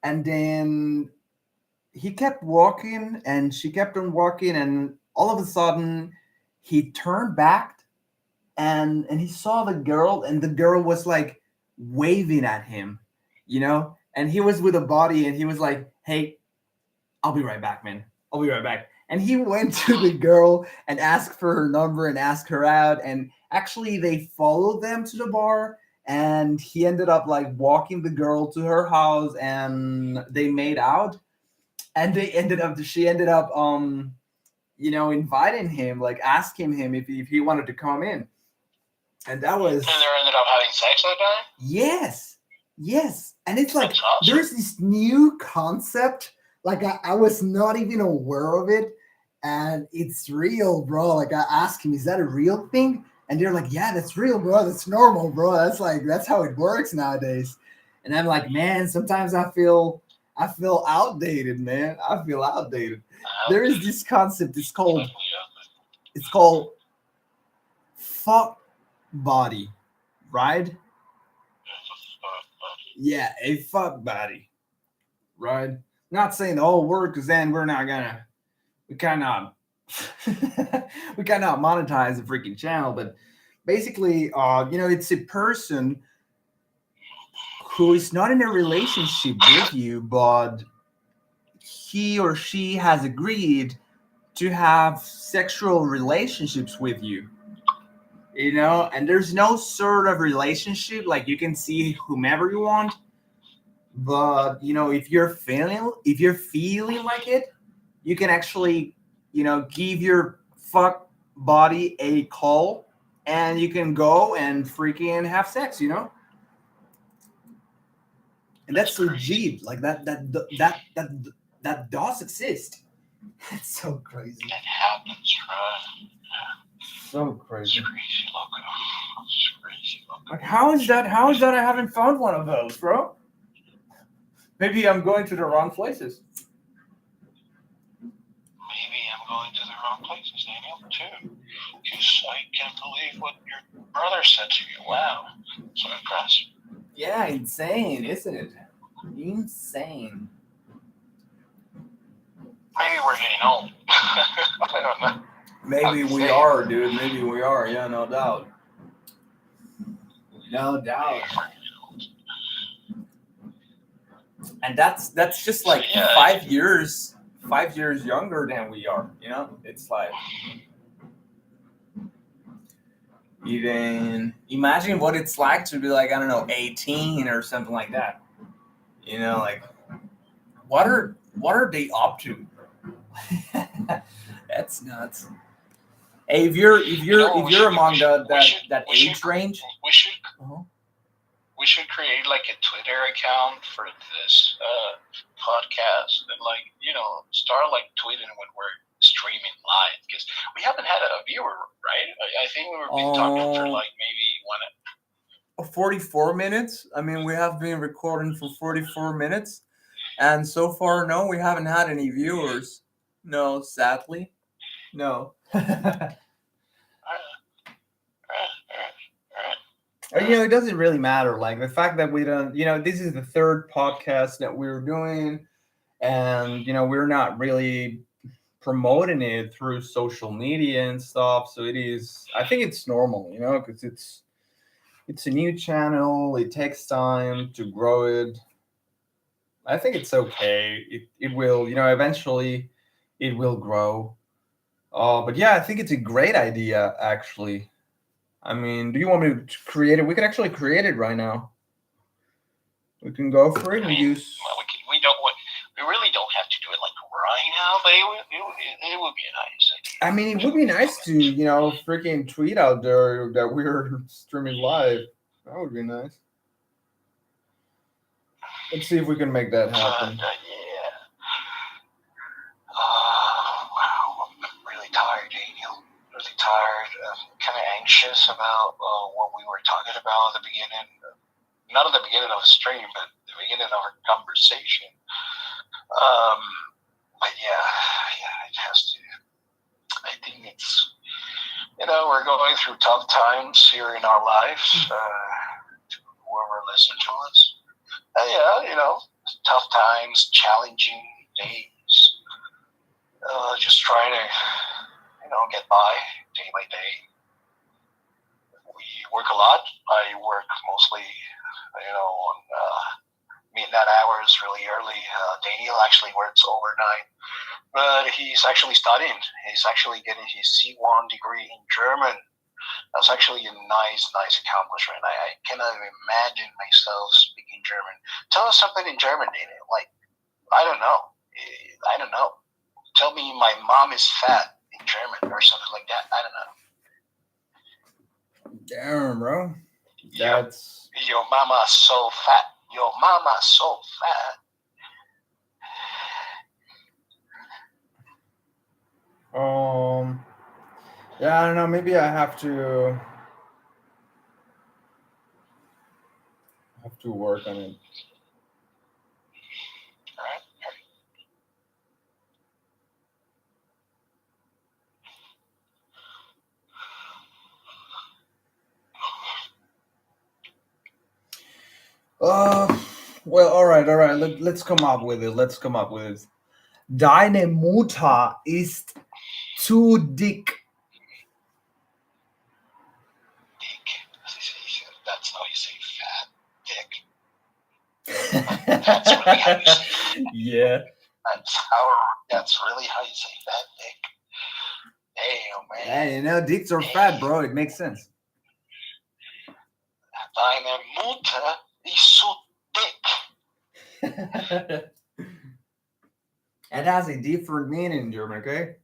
Speaker 1: and then he kept walking and she kept on walking, and all of a sudden he turned back, and he saw the girl, and the girl was like waving at him, and he was with a body, and he was like, hey, I'll be right back, man. I'll be right back. And he went to the girl and asked for her number and asked her out. And actually, they followed them to the bar. And he ended up like walking the girl to her house, and they made out. And she ended up, inviting him, like asking him if he wanted to come in. And that was,
Speaker 2: And they ended up having sex that time?
Speaker 1: yes. And it's like,
Speaker 2: That's awesome.
Speaker 1: there's this new concept. Like I was not even aware of it, and it's real, bro. Like I asked him, is that a real thing? And they're like, yeah, that's real, bro. That's normal, bro. That's how it works nowadays. And I'm like, man, sometimes I feel outdated, man. I feel outdated. There is this concept. It's called fuck body, right? Yeah, a fuck body, right? Not saying the whole word, because then we cannot monetize the freaking channel. But basically, it's a person who is not in a relationship with you, but he or she has agreed to have sexual relationships with you. And there's no sort of relationship, like you can see whomever you want. But if you're feeling like it, you can actually give your fuck body a call, and you can go and freaking have sex, and that's legit. Like that does exist. It's so crazy.
Speaker 2: That happens, right?
Speaker 3: So
Speaker 2: It's
Speaker 3: crazy.
Speaker 2: crazy, loco. It's crazy, loco.
Speaker 3: Like, how is that I haven't found one of those, bro? Maybe I'm going to the wrong places.
Speaker 2: Maybe I'm going to the wrong places, Daniel, too. Because I can't believe what your brother said to you. Wow. So impressed.
Speaker 1: Yeah, insane, isn't it? Insane.
Speaker 2: Maybe we're getting old. I don't know.
Speaker 1: Maybe we are, dude. Maybe we are. Yeah, no doubt. No doubt. And that's just like
Speaker 2: Yeah.
Speaker 1: 5 years younger than we are. It's like, even imagine what it's like to be like, I don't know, 18 or something like that. Like, what are they up to? That's nuts. Hey, if you're among that age range,
Speaker 2: We should create like a Twitter account for this podcast and start like tweeting when we're streaming live, because we haven't had a viewer, right? I think we've been talking for like maybe
Speaker 1: 44 minutes. I mean, we have been recording for 44 minutes, and so far, no, we haven't had any viewers. No, sadly, no. It doesn't really matter. Like the fact that we don't, this is the third podcast that we're doing, and we're not really promoting it through social media and stuff. So I think it's normal, because it's a new channel. It takes time to grow it. I think it's okay. It will, eventually it will grow. But yeah, I think it's a great idea, actually. I mean, do you want me to create it? We can actually create it right now. We can go for it and use.
Speaker 2: we really don't have to do it like right now, it would be a nice idea.
Speaker 1: I mean, it would be nice to, freaking tweet out there that we're streaming live. That would be nice. Let's see if we can make that happen.
Speaker 2: Yeah. Wow, I'm really tired, Daniel. Really tired. Kind of anxious about what we were talking about at the beginning. Not at the beginning of the stream, but the beginning of our conversation. But yeah, it has to. I think it's, we're going through tough times here in our lives. To whoever listens to us. Tough times, challenging days. Just trying to, get by day by day. We work a lot. I work mostly, on midnight hours, really early. Daniel actually works overnight, but he's actually studying. He's actually getting his C1 degree in German. That's actually a nice accomplishment. I cannot imagine myself speaking German. Tell us something in German, Daniel. Like, I don't know. Tell me my mom is fat in German or something like that. I don't know.
Speaker 1: Damn, bro.
Speaker 2: That's... Your mama's so fat. Your mama's so fat.
Speaker 1: Yeah, I don't know. Maybe I have to work on it.
Speaker 2: All right.
Speaker 1: Well, all right. Let's come up with it. Deine Mutter ist zu dick.
Speaker 2: That's how you say fat, dick. That's really how you say it.
Speaker 1: Yeah.
Speaker 2: That's really how you say fat, dick. Damn, man.
Speaker 1: Yeah, dicks are fat, bro. It makes sense.
Speaker 2: Deine Mutter ist so dick.
Speaker 1: It has a different meaning in German, okay?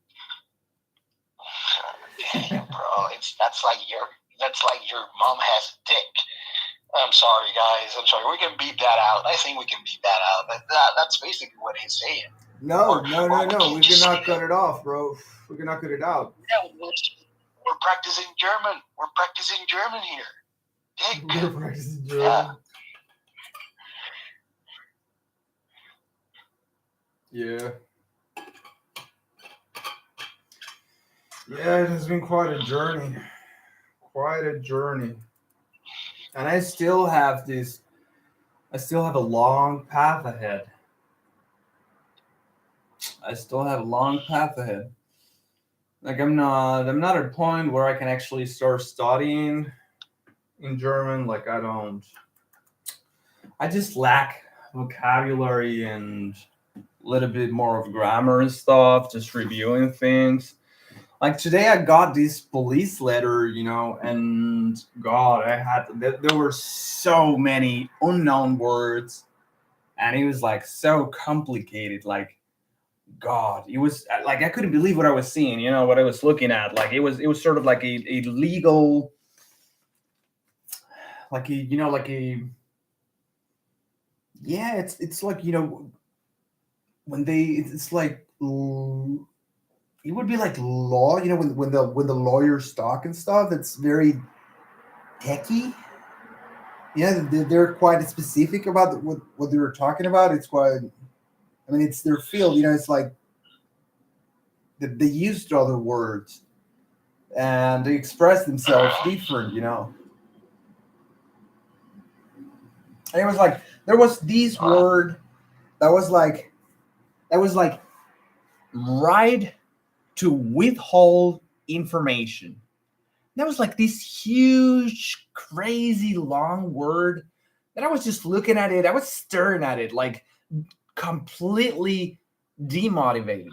Speaker 2: Damn, bro. That's like your mom has a dick. I'm sorry, guys. I'm sorry. We can beat that out. I think we can beat that out. That's basically what he's saying.
Speaker 1: No. We cannot cut it off, bro. We cannot cut it out.
Speaker 2: Yeah, we're practicing German. We're practicing German here. Dick.
Speaker 1: We're practicing German. Yeah. Yeah, it has been quite a journey. And I still have a long path ahead. Like I'm not at a point where I can actually start studying in German. Like I just lack vocabulary and a little bit more of grammar and stuff, just reviewing things. Like today I got this police letter, and God, there were so many unknown words, and it was like so complicated. Like, God, it was like I couldn't believe what I was seeing, what I was looking at. Like it was sort of like a legal, it's like, when it's like, it would be like law, when the lawyers talk and stuff. It's very techy. Yeah, they're quite specific about what they were talking about. It's quite, it's their field. It's like they used other words and they express themselves different. And it was like there was this word that was like right to withhold information. That was like this huge, crazy, long word that I was just looking at it. I was staring at it like completely unmotivated,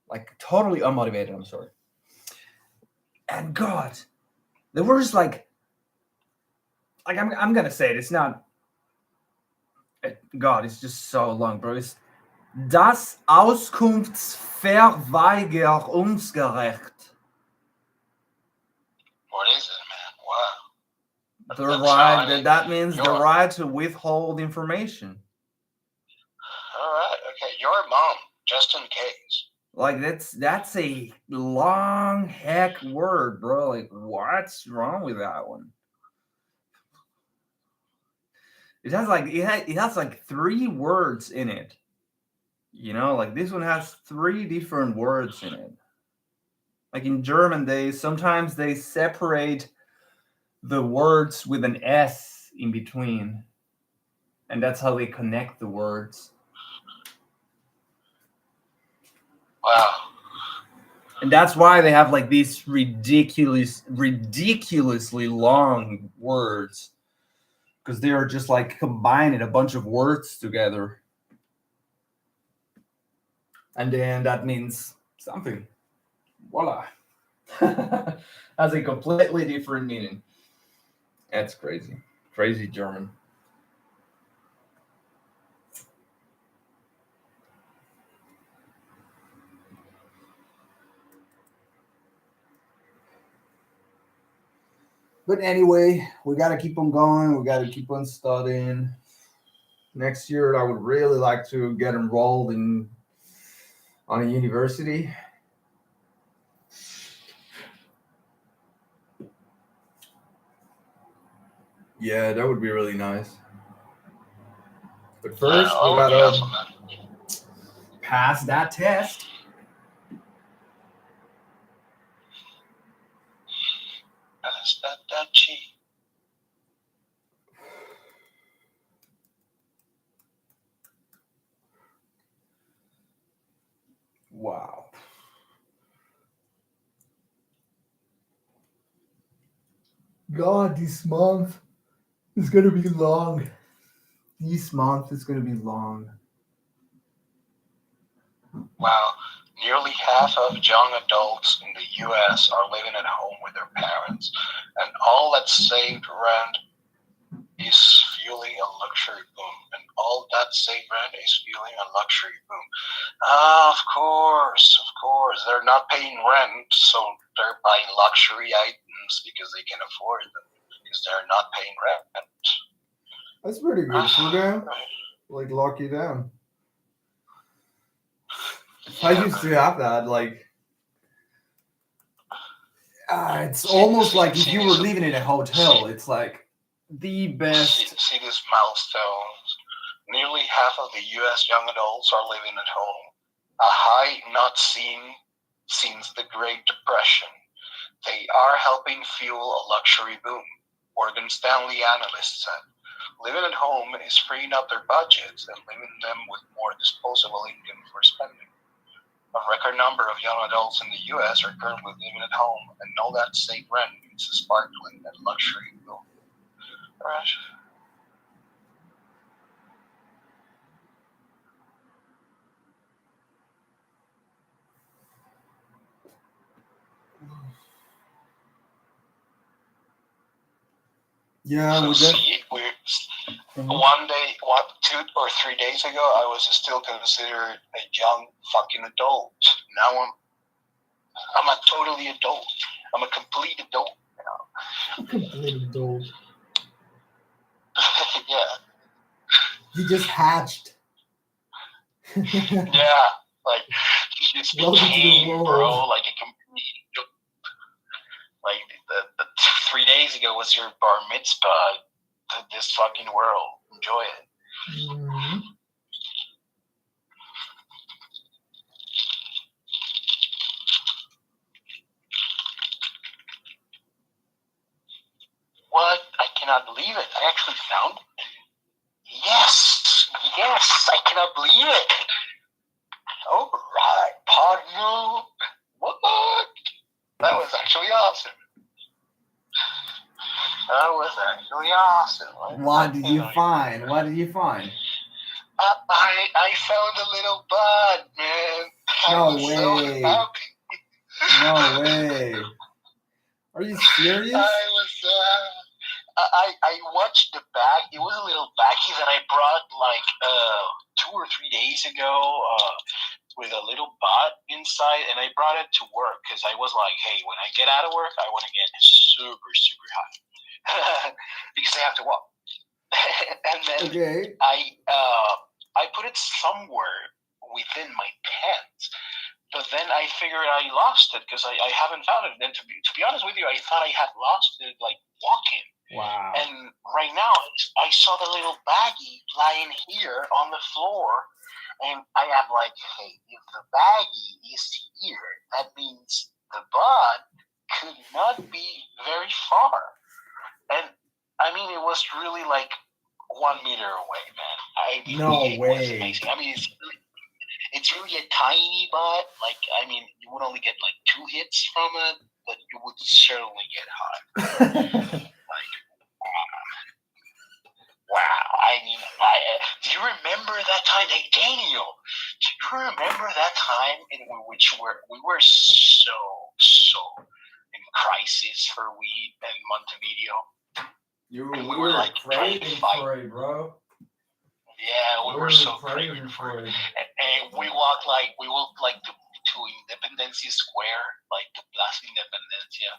Speaker 1: like totally unmotivated. I'm sorry. And God, the word is like I'm gonna say it. It's not. God, it's just so long, bro.
Speaker 3: Das Auskunftsverweigerungsrecht.
Speaker 2: What is it, man? Wow.
Speaker 3: The
Speaker 2: That's
Speaker 3: right,
Speaker 2: how I-
Speaker 3: that means the
Speaker 2: Your-
Speaker 3: right to withhold information.
Speaker 2: All right. Okay. Your mom, just in case.
Speaker 3: Like that's a long heck word, bro. Like what's wrong with that one? It has like 3 words in it. You know, like this one has 3 different words in it. Like in German, sometimes they separate the words with an S in between. And that's how they connect the words.
Speaker 2: Wow.
Speaker 3: And that's why they have like these ridiculously long words. Because they are just like combining a bunch of words together. And then that means something. Voila. Has a completely different meaning. That's crazy. Crazy German. But anyway, we got to keep on going. We got to keep on studying. Next year, I would really like to get enrolled on a university. Yeah, that would be really nice. But first, we
Speaker 2: That would be
Speaker 3: gotta
Speaker 2: awesome, man.
Speaker 3: pass that test.
Speaker 2: Pass that cheat.
Speaker 3: Wow. God, this month is gonna be long. This month is gonna be long.
Speaker 2: Wow. Nearly half of young adults in the U.S. are living at home with their parents, and all that saved rent is fueling a luxury boom. And all that saved rent is fueling a luxury boom. Of course. They're not paying rent, so they're buying luxury items because they can afford them, because they're not paying rent.
Speaker 3: That's pretty good for them.
Speaker 2: Right.
Speaker 3: Like lucky them. I used to have that. Like, it's almost like if you were living in a hotel. It's like the best.
Speaker 2: See these milestones. Nearly half of the U.S. young adults are living at home, a high not seen since the Great Depression. They are helping fuel a luxury boom, Morgan Stanley analyst said. Living at home is freeing up their budgets and leaving them with more disposable income for spending. A record number of young adults in the U.S. are currently living at home, and know that state rent is a sparkling and luxury boom. Right.
Speaker 3: Yeah,
Speaker 2: So
Speaker 3: we just.
Speaker 2: see, one day, 2 or 3 days ago, I was still considered a young fucking adult. Now I'm a totally adult. I'm a complete adult now.
Speaker 3: Complete adult.
Speaker 2: Yeah.
Speaker 3: You just hatched.
Speaker 2: Yeah. Like, you just
Speaker 3: Welcome to the
Speaker 2: became,
Speaker 3: world.
Speaker 2: bro, like a complete adult. Like, the 3 days ago was your bar mitzvah to this fucking world. Enjoy it.
Speaker 3: Mhm.
Speaker 2: What? I cannot believe it. I actually found it. Yes, I cannot believe it. All right, partner. What? That was actually awesome.
Speaker 3: What did you find?
Speaker 2: I found a little bud, man.
Speaker 3: No
Speaker 2: I was so
Speaker 3: way.
Speaker 2: happy.
Speaker 3: No way. Are you serious?
Speaker 2: I was so happy. I watched the bag. It was a little baggie that I brought like 2 or 3 days ago with a little bot inside, and I brought it to work because I was like, hey, when I get out of work, I want to get super, super high because I have to walk. And then
Speaker 1: Okay.
Speaker 2: I put it somewhere within my pants. But then I figured I lost it because I haven't found it. And to be honest with you, I thought I had lost it like walking.
Speaker 1: Wow.
Speaker 2: And right now, I saw the little baggie lying here on the floor. And I am like, hey, if the baggie is here, that means the bud could not be very far. And I mean, it was really like 1 meter away, man. I mean,
Speaker 1: No
Speaker 2: it was
Speaker 1: way.
Speaker 2: amazing. I mean, it's really a tiny bud. Like, I mean, you would only get like 2 hits from it, but you would certainly get high. Like, wow. I mean, do you remember that time? Hey, Daniel, do you remember that time in which we were so in crisis for weed in Montevideo?
Speaker 1: we
Speaker 2: were, like, trying to
Speaker 1: craving
Speaker 2: fight.
Speaker 1: for it, bro.
Speaker 2: Yeah, we were so
Speaker 1: craving
Speaker 2: crazy
Speaker 1: for it.
Speaker 2: And we walked like to Independencia Square, like to Plaza Independencia,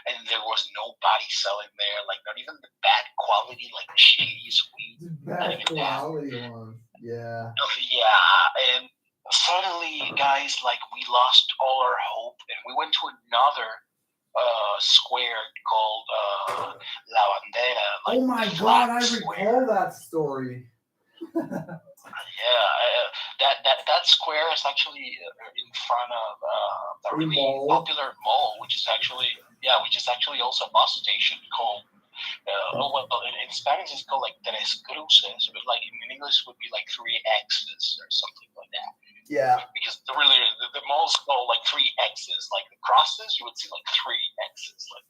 Speaker 2: and there was nobody selling there, like not even the bad quality, like the shadiest weed.
Speaker 1: Bad quality one. Yeah.
Speaker 2: Yeah, and suddenly, guys, like we lost all our hope, and we went to another square called La Bandera. Like
Speaker 1: Oh my
Speaker 2: the
Speaker 1: God,
Speaker 2: flag
Speaker 1: I
Speaker 2: square.
Speaker 1: recall that story.
Speaker 2: Yeah, that square is actually in front of a really popular mall, which is actually also a bus station called. In Spanish it's called like Tres Cruces, but like in English would be like 3 X's or something like that.
Speaker 1: Yeah.
Speaker 2: Because the malls called like 3 X's, like the crosses, you would see like 3 X's, like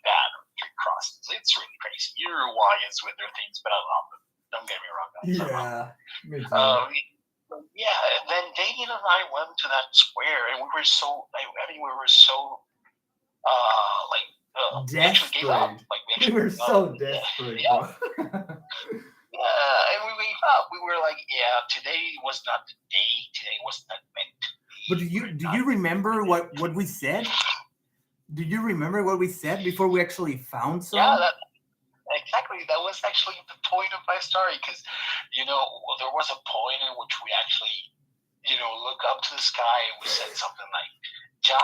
Speaker 2: that, or 3 crosses. It's really crazy. You're Hawaiians with their things, but I love them. Don't get me wrong.
Speaker 1: Yeah. Me too.
Speaker 2: Yeah, and then Damien and I went to that square, and we were so we actually gave up.
Speaker 1: Desperate.
Speaker 2: Like
Speaker 1: We were
Speaker 2: gave up.
Speaker 1: so desperate,
Speaker 2: Yeah.
Speaker 1: bro.
Speaker 2: And we gave up. We were like, yeah, today was not the day. Today was not meant to be.
Speaker 1: But do you remember what we said? Do you remember what we said before we actually found some?
Speaker 2: Yeah, exactly. That was actually the point of my story, because there was a point in which we actually look up to the sky and we said something like, "Ja,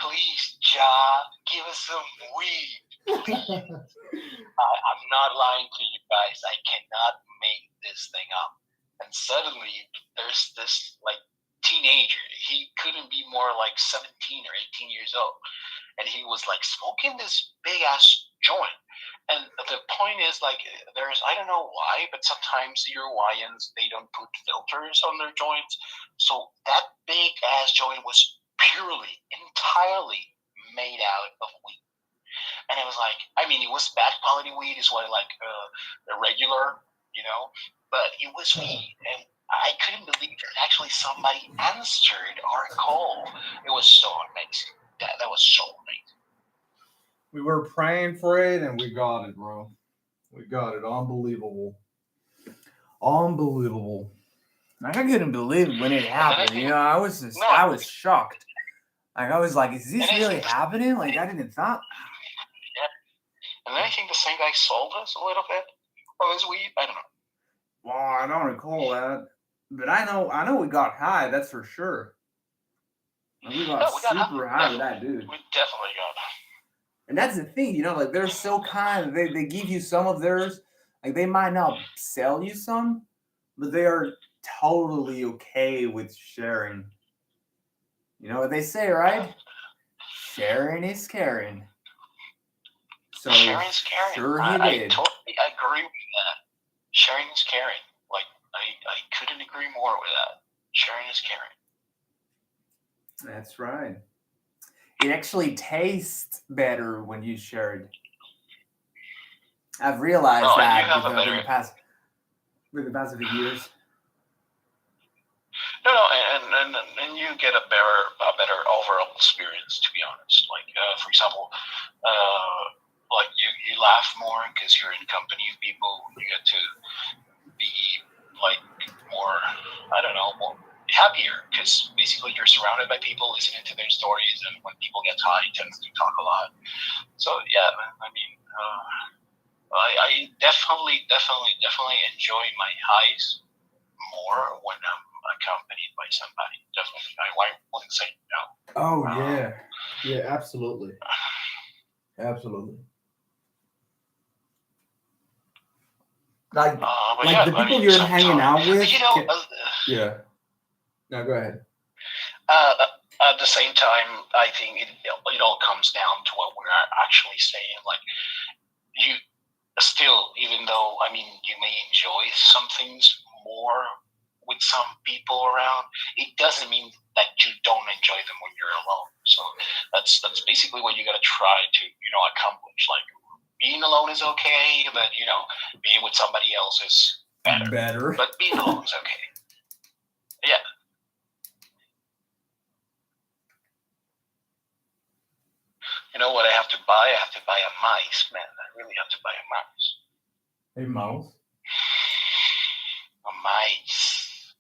Speaker 2: please, Ja, give us some weed." I'm not lying to you guys. I cannot make this thing up. And suddenly there's this like teenager. He couldn't be more like 17 or 18 years old, and he was like smoking this big ass joint. And the point is, like, I don't know why, but sometimes Uruguayans, they don't put filters on their joints. So that big ass joint was entirely made out of weed. And it was like, I mean, it was bad quality weed, is what like the regular, but it was weed. And I couldn't believe that actually somebody answered our call. It was so amazing. That was so amazing.
Speaker 1: We were praying for it, and we got it, bro. We got it. Unbelievable. Unbelievable.
Speaker 3: I couldn't believe it when it happened. I was shocked. Like, I was like, is this really happening? Like, I didn't thought.
Speaker 2: Yeah. And then I think the same guy sold us a little bit of his weed. I don't know.
Speaker 1: Well, I don't recall that, but I know we got high. That's for sure. We got super high with that dude.
Speaker 2: We definitely got high.
Speaker 1: And that's the thing, like they're so kind. They give you some of theirs. Like, they might not sell you some, but they are totally okay with sharing. You know what they say, right? Sharing is caring. So
Speaker 2: sharing is caring.
Speaker 1: Sure he did.
Speaker 2: I totally agree with that. Sharing is caring. Like, I couldn't agree more with that. Sharing is caring.
Speaker 1: That's right. It actually tastes better when you share it. I've realized that with the past few years.
Speaker 2: No, and you get a better overall experience, to be honest. Like, for example, like you laugh more because you're in company of people. You get to be like more, I don't know, more happier because basically you're surrounded by people listening to their stories, and when people get high, it tends to talk a lot. So yeah, man, I mean, I definitely enjoy my highs more when I'm accompanied by somebody. Definitely, I wouldn't say no.
Speaker 1: Oh yeah, yeah, absolutely, absolutely. Like,
Speaker 2: But
Speaker 1: like
Speaker 2: yeah,
Speaker 1: the
Speaker 2: I
Speaker 1: people
Speaker 2: mean,
Speaker 1: you're hanging out with.
Speaker 2: you know,
Speaker 1: Yeah. No, go ahead.
Speaker 2: at the same time, I think it all comes down to what we're actually saying. Like, you still, even though, I mean, you may enjoy some things more with some people around, it doesn't mean that you don't enjoy them when you're alone. So that's basically what you got to try to, accomplish. Like, being alone is okay, but, being with somebody else is better. But being alone is okay. Yeah. You know what I have to buy? I have to buy a mice, man. I really have to buy a mouse.
Speaker 3: A mouse?
Speaker 2: A mice.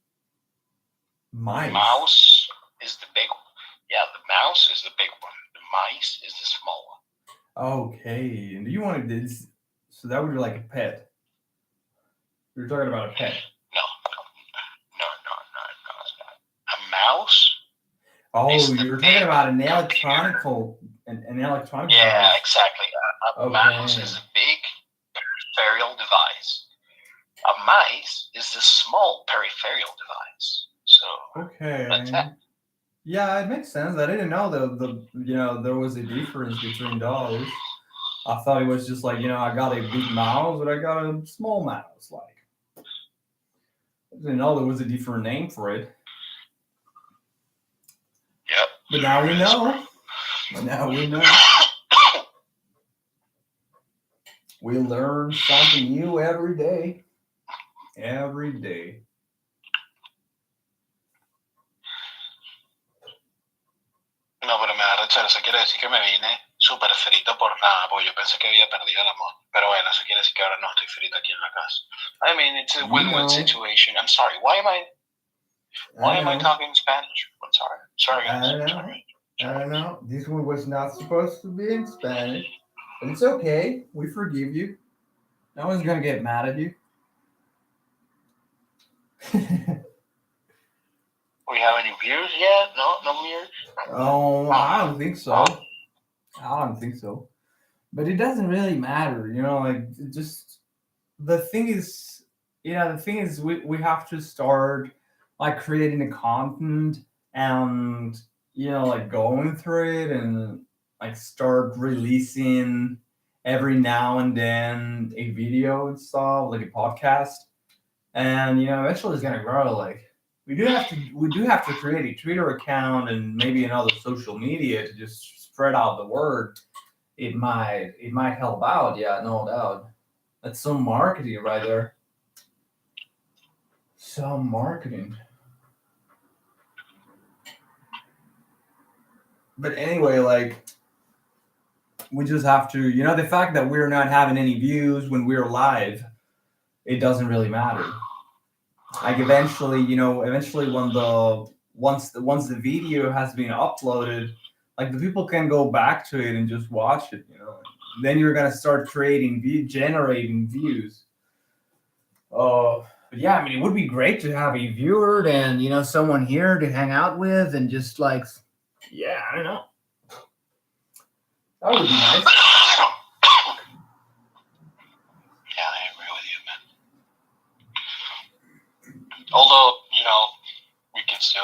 Speaker 3: Mice?
Speaker 2: Mouse is the big one. Yeah, the mouse is the big one. The mice is the small one.
Speaker 3: Okay. And do you want to this? So that would be like a pet. You're talking about a pet.
Speaker 2: No. A mouse.
Speaker 3: Oh, you're talking about an electronic.
Speaker 2: Yeah, exactly. A
Speaker 3: Okay.
Speaker 2: mouse is a big peripheral device. A mice is the small peripheral device. So
Speaker 3: Okay.
Speaker 2: that's that.
Speaker 3: Yeah, it makes sense. I didn't know there was a difference between those. I thought it was just like, I got a big mouse, but I got a small mouse. Like, I didn't know there was a different name for it.
Speaker 2: Yep.
Speaker 3: But now we know. We learn something new every day. Every day.
Speaker 2: No, pero me da rechera. Eso quiere decir que me vine súper frito por nada, porque yo pensé que había perdido el amor. Pero bueno, eso quiere decir que ahora no estoy frito aquí en la casa. I mean, it's a win-win situation. I'm sorry. Why am I talking Spanish? I'm sorry. Sorry, guys.
Speaker 3: I don't know. This one was not supposed to be in Spanish. But it's okay. We forgive you. No one's going to get mad at you.
Speaker 2: We have any views yet? No views?
Speaker 3: Oh, I don't think so. But it doesn't really matter, like just the thing is, we have to start like creating the content and like going through it and like start releasing every now and then a video and stuff, like a podcast. And eventually it's gonna grow. Like we do have to create a Twitter account and maybe another social media to just spread out the word. It might help out, yeah, no doubt. That's some marketing right there. Some marketing. But anyway, like we just have to, the fact that we're not having any views when we're live, it doesn't really matter. Like eventually once the video has been uploaded, like the people can go back to it and just watch it, Then you're gonna start generating views. But yeah, I mean, it would be great to have a viewer and someone here to hang out with and just like, yeah, I don't know. That would be nice.
Speaker 2: Yeah, I agree with you, man. Although, we can still,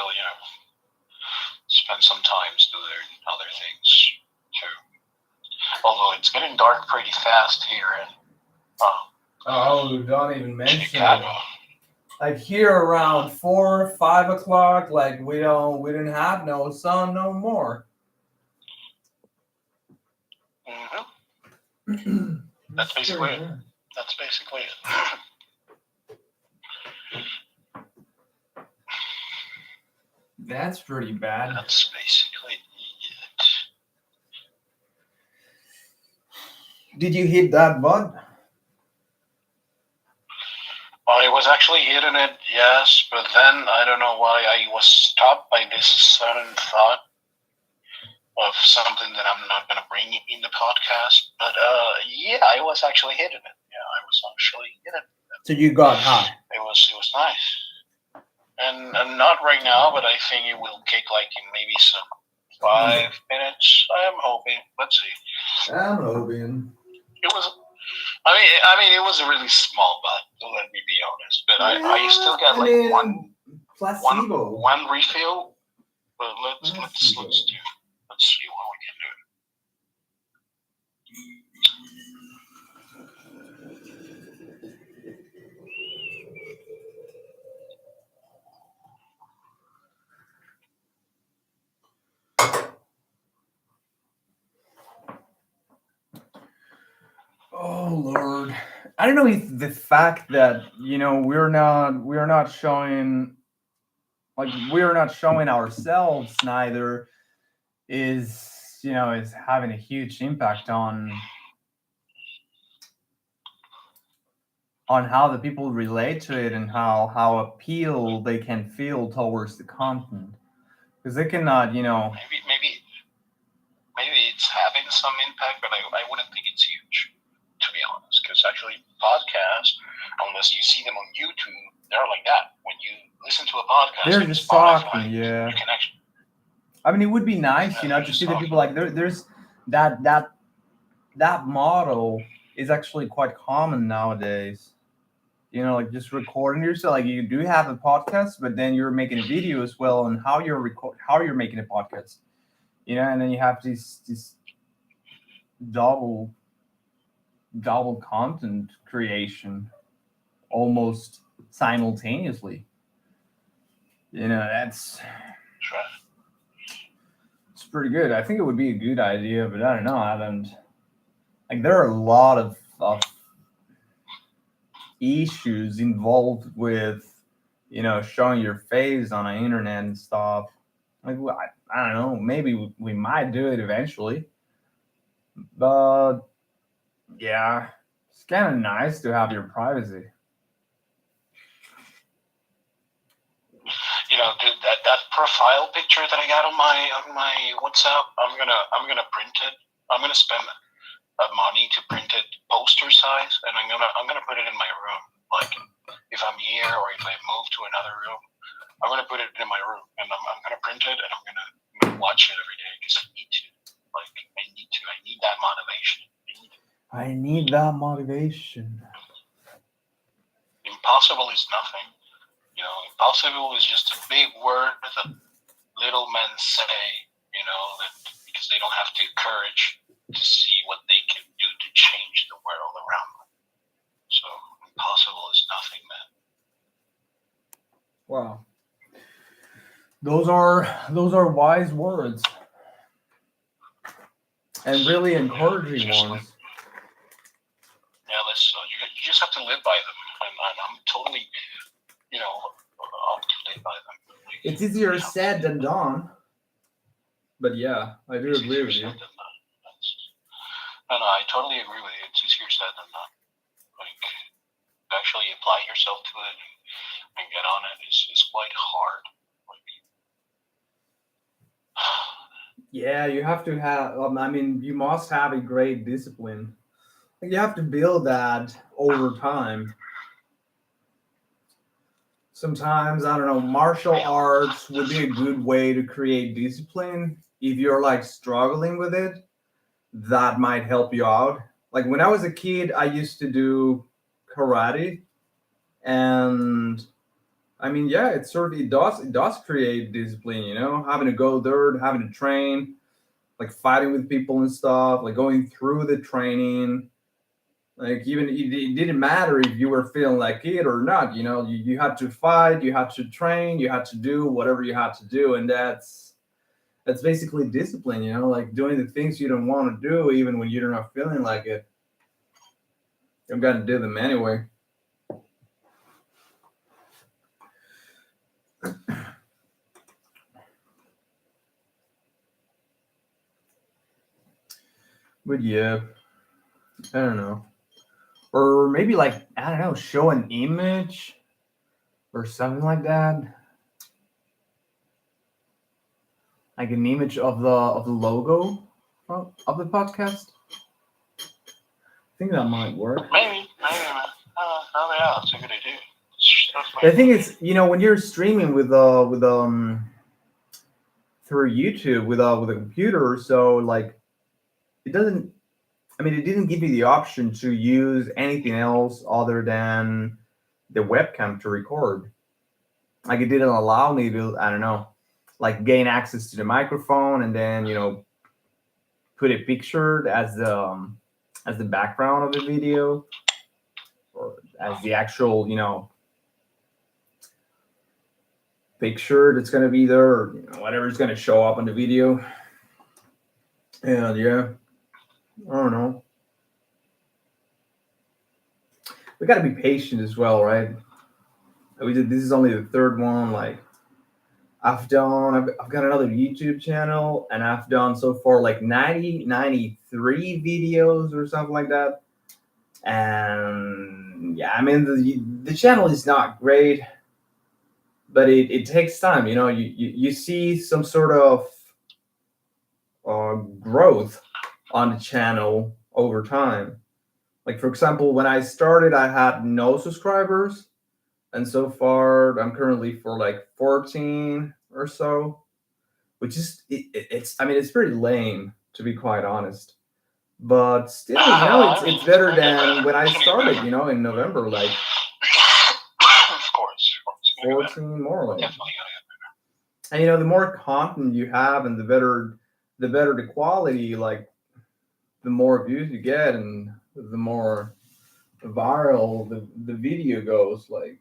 Speaker 2: spend some time doing other things too. Although it's getting dark pretty fast here in
Speaker 3: Don't even mention
Speaker 2: Chicago.
Speaker 3: it. Like here around 4 or 5 o'clock, like we didn't have no sun no more.
Speaker 2: Mm-hmm. That's basically it. That's basically it.
Speaker 3: That's pretty bad.
Speaker 2: That's basically
Speaker 1: Did you hit that butt?
Speaker 2: I was actually hitting it, yes, but then I don't know why I was stopped by this sudden thought of something that I'm not gonna bring in the podcast. But yeah, I was actually hitting it. Yeah, I was actually hitting it.
Speaker 1: So you got high.
Speaker 2: It was nice. And not right now, but I think it will kick like in maybe some 5 minutes. I am hoping. Let's see.
Speaker 1: I'm hoping.
Speaker 2: It was. I mean, it was a really small butt. Let me be honest, but I still got like
Speaker 1: placebo.
Speaker 2: one refill. But let's do. Let's see what we can do.
Speaker 3: Oh Lord, I don't know if the fact that we're not showing ourselves neither is having a huge impact on how the people relate to it and how appeal they can feel towards the content, because they cannot
Speaker 2: Maybe it's having some impact, but I wouldn't think it's huge, to be honest. Because actually, podcasts, unless you see them on YouTube, they're like that. When you listen to a podcast,
Speaker 3: they're
Speaker 2: on
Speaker 3: just
Speaker 2: Spotify,
Speaker 3: talking. Yeah,
Speaker 2: you can actually.
Speaker 3: I mean, it would be nice,
Speaker 2: Yeah,
Speaker 3: to see the people like there's that model is actually quite common nowadays. Like just recording yourself. Like you do have a podcast, but then you're making a video as well on how you're making a podcast. And then you have this double content creation almost simultaneously. That's
Speaker 2: Sure.
Speaker 3: it's pretty good. I think it would be a good idea, but I don't know. I haven't like there are a lot of issues involved with showing your face on the internet and stuff. Like I don't know. Maybe we might do it eventually, but yeah, it's kind of nice to have your privacy.
Speaker 2: That profile picture that I got on my WhatsApp. I'm gonna print it. I'm gonna spend money to print it poster size, and I'm gonna put it in my room. Like if I'm here or if I move to another room, I'm gonna put it in my room, and I'm gonna print it, and I'm gonna watch it every day because I need to. Like I need that motivation.
Speaker 3: I need that motivation.
Speaker 2: Impossible is nothing. Impossible is just a big word that little men say. That because they don't have the courage to see what they can do to change the world around them. So impossible is nothing, man.
Speaker 3: Wow. Those are wise words. And really encouraging ones.
Speaker 2: Yeah, you just have to live by them. I'm totally, up to live by them.
Speaker 1: It's easier said than done. But yeah, I do agree with you.
Speaker 2: No, I totally agree with you. It's easier said than done. Like, actually apply yourself to it and get on it is quite hard.
Speaker 1: Yeah, you have to have. You must have a great discipline. You have to build that over time. Sometimes, I don't know, martial arts would be a good way to create discipline. If you're like struggling with it, that might help you out. Like when I was a kid, I used to do karate, and yeah, it does create discipline, having to go there, having to train, like fighting with people and stuff, like going through the training. Like even it didn't matter if you were feeling like it or not, you had to fight, you had to train, you had to do whatever you had to do, and that's basically discipline, like doing the things you don't want to do even when you're not feeling like it. You've got to do them anyway. But yeah,
Speaker 3: I don't know. Or maybe like, I don't know, show an image or something like that. Like an image of the logo of the podcast. I think that might work.
Speaker 2: Maybe. Oh yeah, that's a good idea.
Speaker 3: The thing is, when you're streaming with through YouTube with a computer, so like it doesn't. I mean, it didn't give me the option to use anything else other than the webcam to record. Like it didn't allow me to, I don't know, like gain access to the microphone and then put it pictured as the background of the video or as the actual picture that's going to be there, or whatever is going to show up on the video. And yeah, I don't know. We got to be patient as well, right? This is only the third one. Like I've got another YouTube channel, and I've done so far like 93 videos or something like that. And yeah, I mean the channel is not great, but it takes time. You see some sort of growth on the channel over time. Like for example, when I started, I had no subscribers, and so far I'm currently for like 14 or so, which is it's pretty lame, to be quite honest. But still, it's better than when I started, in November, like
Speaker 2: Of course.
Speaker 3: 14 more or less.
Speaker 2: Definitely.
Speaker 3: And the more content you have and the better the quality, like the more views you get and the more viral the video goes, like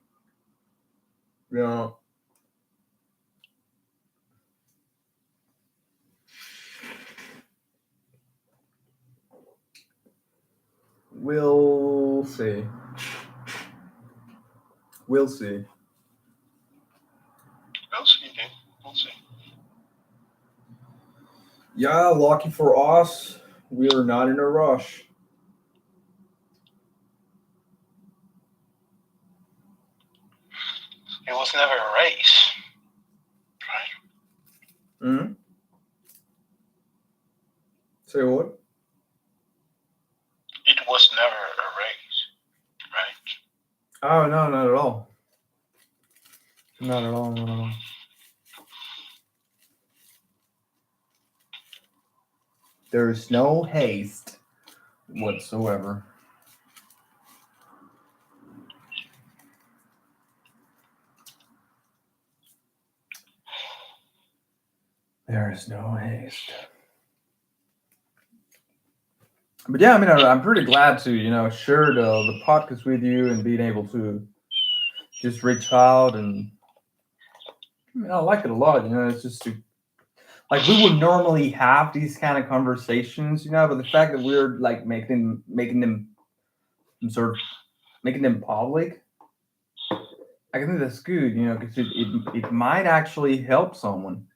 Speaker 3: we'll see.
Speaker 2: We'll see, dude. We'll see.
Speaker 3: Yeah, lucky for us, we are not in a rush.
Speaker 2: It was never a race, right?
Speaker 3: Mm-hmm. Say what?
Speaker 2: It was never a race, right?
Speaker 3: Oh no, not at all. Not at all. Not at all. There's no haste whatsoever. There is no haste. But yeah, I mean, I'm pretty glad to, share the podcast with you and being able to just reach out. And I like it a lot, it's just like we would normally have these kind of conversations, but the fact that we're like making them public, I think that's good, because it might actually help someone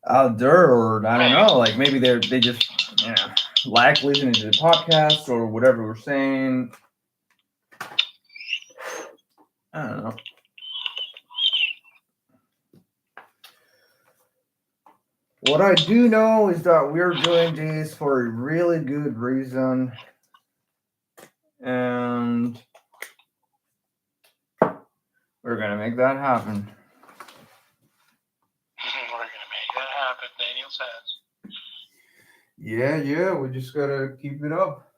Speaker 3: out there, or I don't know, like maybe they just like listening to the podcast or whatever we're saying. I don't know. What I do know is that we're doing this for a really good reason, and we're gonna make that happen.
Speaker 2: We're gonna make that happen, Daniel says.
Speaker 3: Yeah, we just gotta keep it up.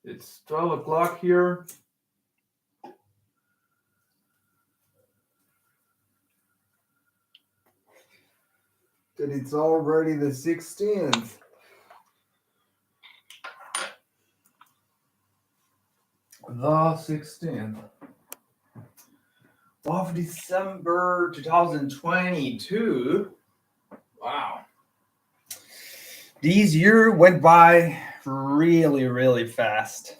Speaker 3: It's 12 o'clock here. And it's already the 16th. The 16th of December 2022. Wow. These years went by really, really fast.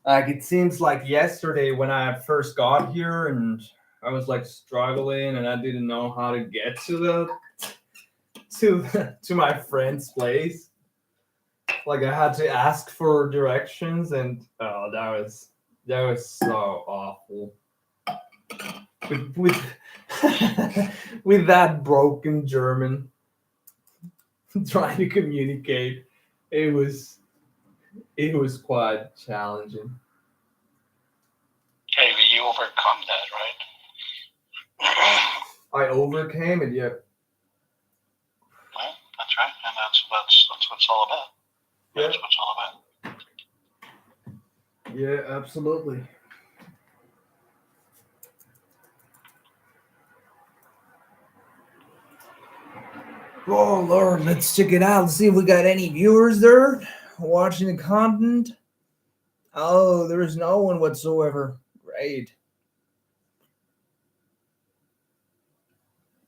Speaker 3: Like it seems like yesterday when I first got here and I was like struggling and I didn't know how to get to my friend's place. Like I had to ask for directions, and that was so awful. With with that broken German, trying to communicate, it was quite challenging.
Speaker 2: Hey, but you overcome that, right?
Speaker 3: I overcame it, yeah.
Speaker 2: Well, that's right, and that's what it's all about.
Speaker 3: Yeah.
Speaker 2: That's what it's all about.
Speaker 3: Yeah, absolutely. Oh Lord, let's check it out. Let's see if we got any viewers there watching the content. Oh, there is no one whatsoever. Great.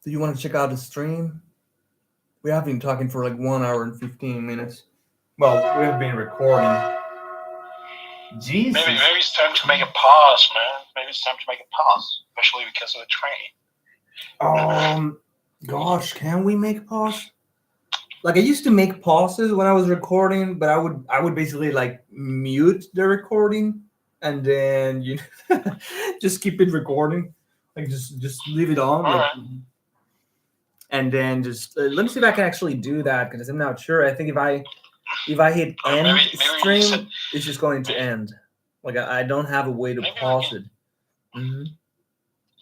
Speaker 3: Do you want to check out the stream? We have been talking for like 1 hour and 15 minutes. Well, we have been recording. Jesus.
Speaker 2: Maybe it's time to make a pause, man. Maybe it's time to make a pause, especially because of the train.
Speaker 3: Gosh, can we make pause? Like I used to make pauses when I was recording, but I would basically like mute the recording and then just keep it recording, like just leave it on, like, and then just let me see if I can actually do that because I'm not sure. I think if I hit end
Speaker 2: maybe
Speaker 3: stream, it's just going to end. Like I don't have a way to pause it. Mm-hmm.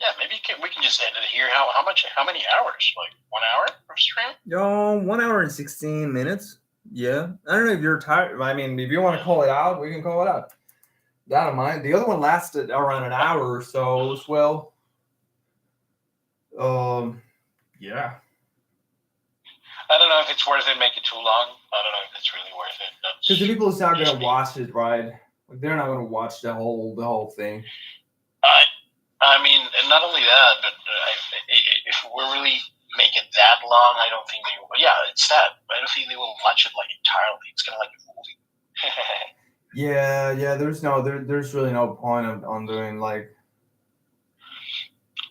Speaker 2: Yeah, maybe we can just end it here. How many hours? Like 1 hour of stream?
Speaker 3: Yo, 1 hour and 16 minutes. Yeah. I don't know if you're tired. I mean, if you want to call it out, we can call it out. I don't mind. The other one lasted around an hour or so as well. Yeah.
Speaker 2: I don't know if it's worth it. Make it too long. I don't know if it's really worth it.
Speaker 3: Because the people is not gonna watch it, right? Like they're not gonna watch the whole thing.
Speaker 2: I mean, and not only that, but if we really make it that long, I don't think they will. Yeah, it's that. I don't think they will watch it like entirely. It's kind of like a movie.
Speaker 3: Yeah. There's really no point on doing like.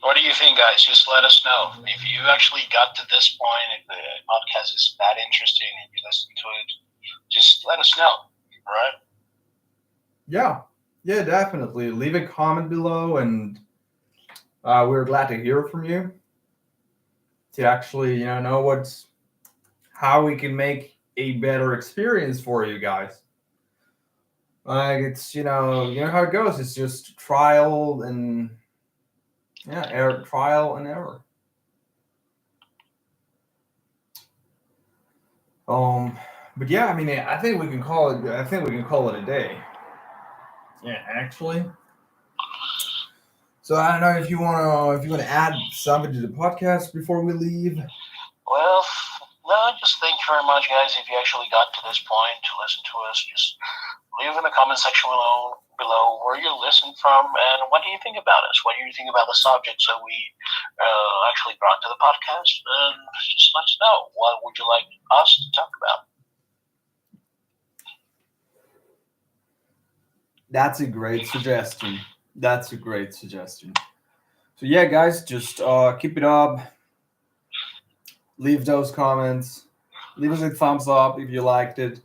Speaker 2: What do you think, guys? Just let us know. If you actually got to this point, if the podcast is that interesting and you listen to it, just let us know. All right?
Speaker 3: Yeah, definitely. Leave a comment below, and we're glad to hear from you. To actually, know how we can make a better experience for you guys. Like it's, you know how it goes. It's just trial and error. But yeah, I mean, I think we can call it a day. Yeah, actually. So I don't know if you wanna add something to the podcast before we leave.
Speaker 2: Well, no, just thank you very much, guys. If you actually got to this point to listen to us, just leave in the comment section below where you listen from and what do you think about us? What do you think about the subjects that we actually brought to the podcast? And just let us know. What would you like us to talk about?
Speaker 3: That's a great suggestion. So yeah, guys, just keep it up. Leave those comments. Leave us a thumbs up if you liked it.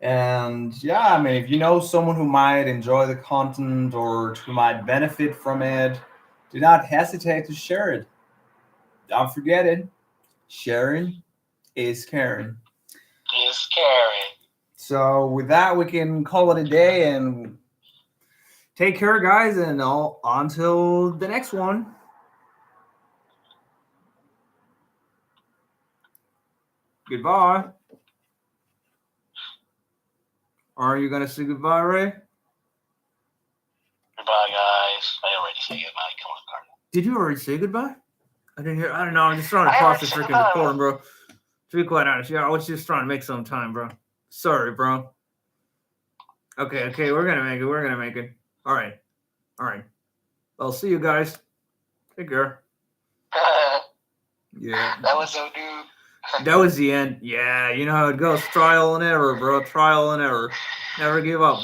Speaker 3: And yeah, I mean, if you know someone who might enjoy the content or who might benefit from it, do not hesitate to share it. Don't forget it. Sharing is caring.
Speaker 2: Is caring.
Speaker 3: So with that, we can call it a day and take care, guys, and until the next one. Goodbye. Are you gonna say goodbye, Ray?
Speaker 2: Goodbye, guys. I already said goodbye. Come on, Carter.
Speaker 3: Did you already say goodbye? I didn't hear. I don't know. I'm just trying to cross the freaking recording, bro. To be quite honest, yeah, I was just trying to make some time, bro. Sorry, bro. Okay, we're gonna make it. All right. I'll see you guys. Take care. Yeah.
Speaker 2: That was so dude.
Speaker 3: That was the end. Yeah, you know how it goes. Trial and error, bro. Trial and error. Never give up.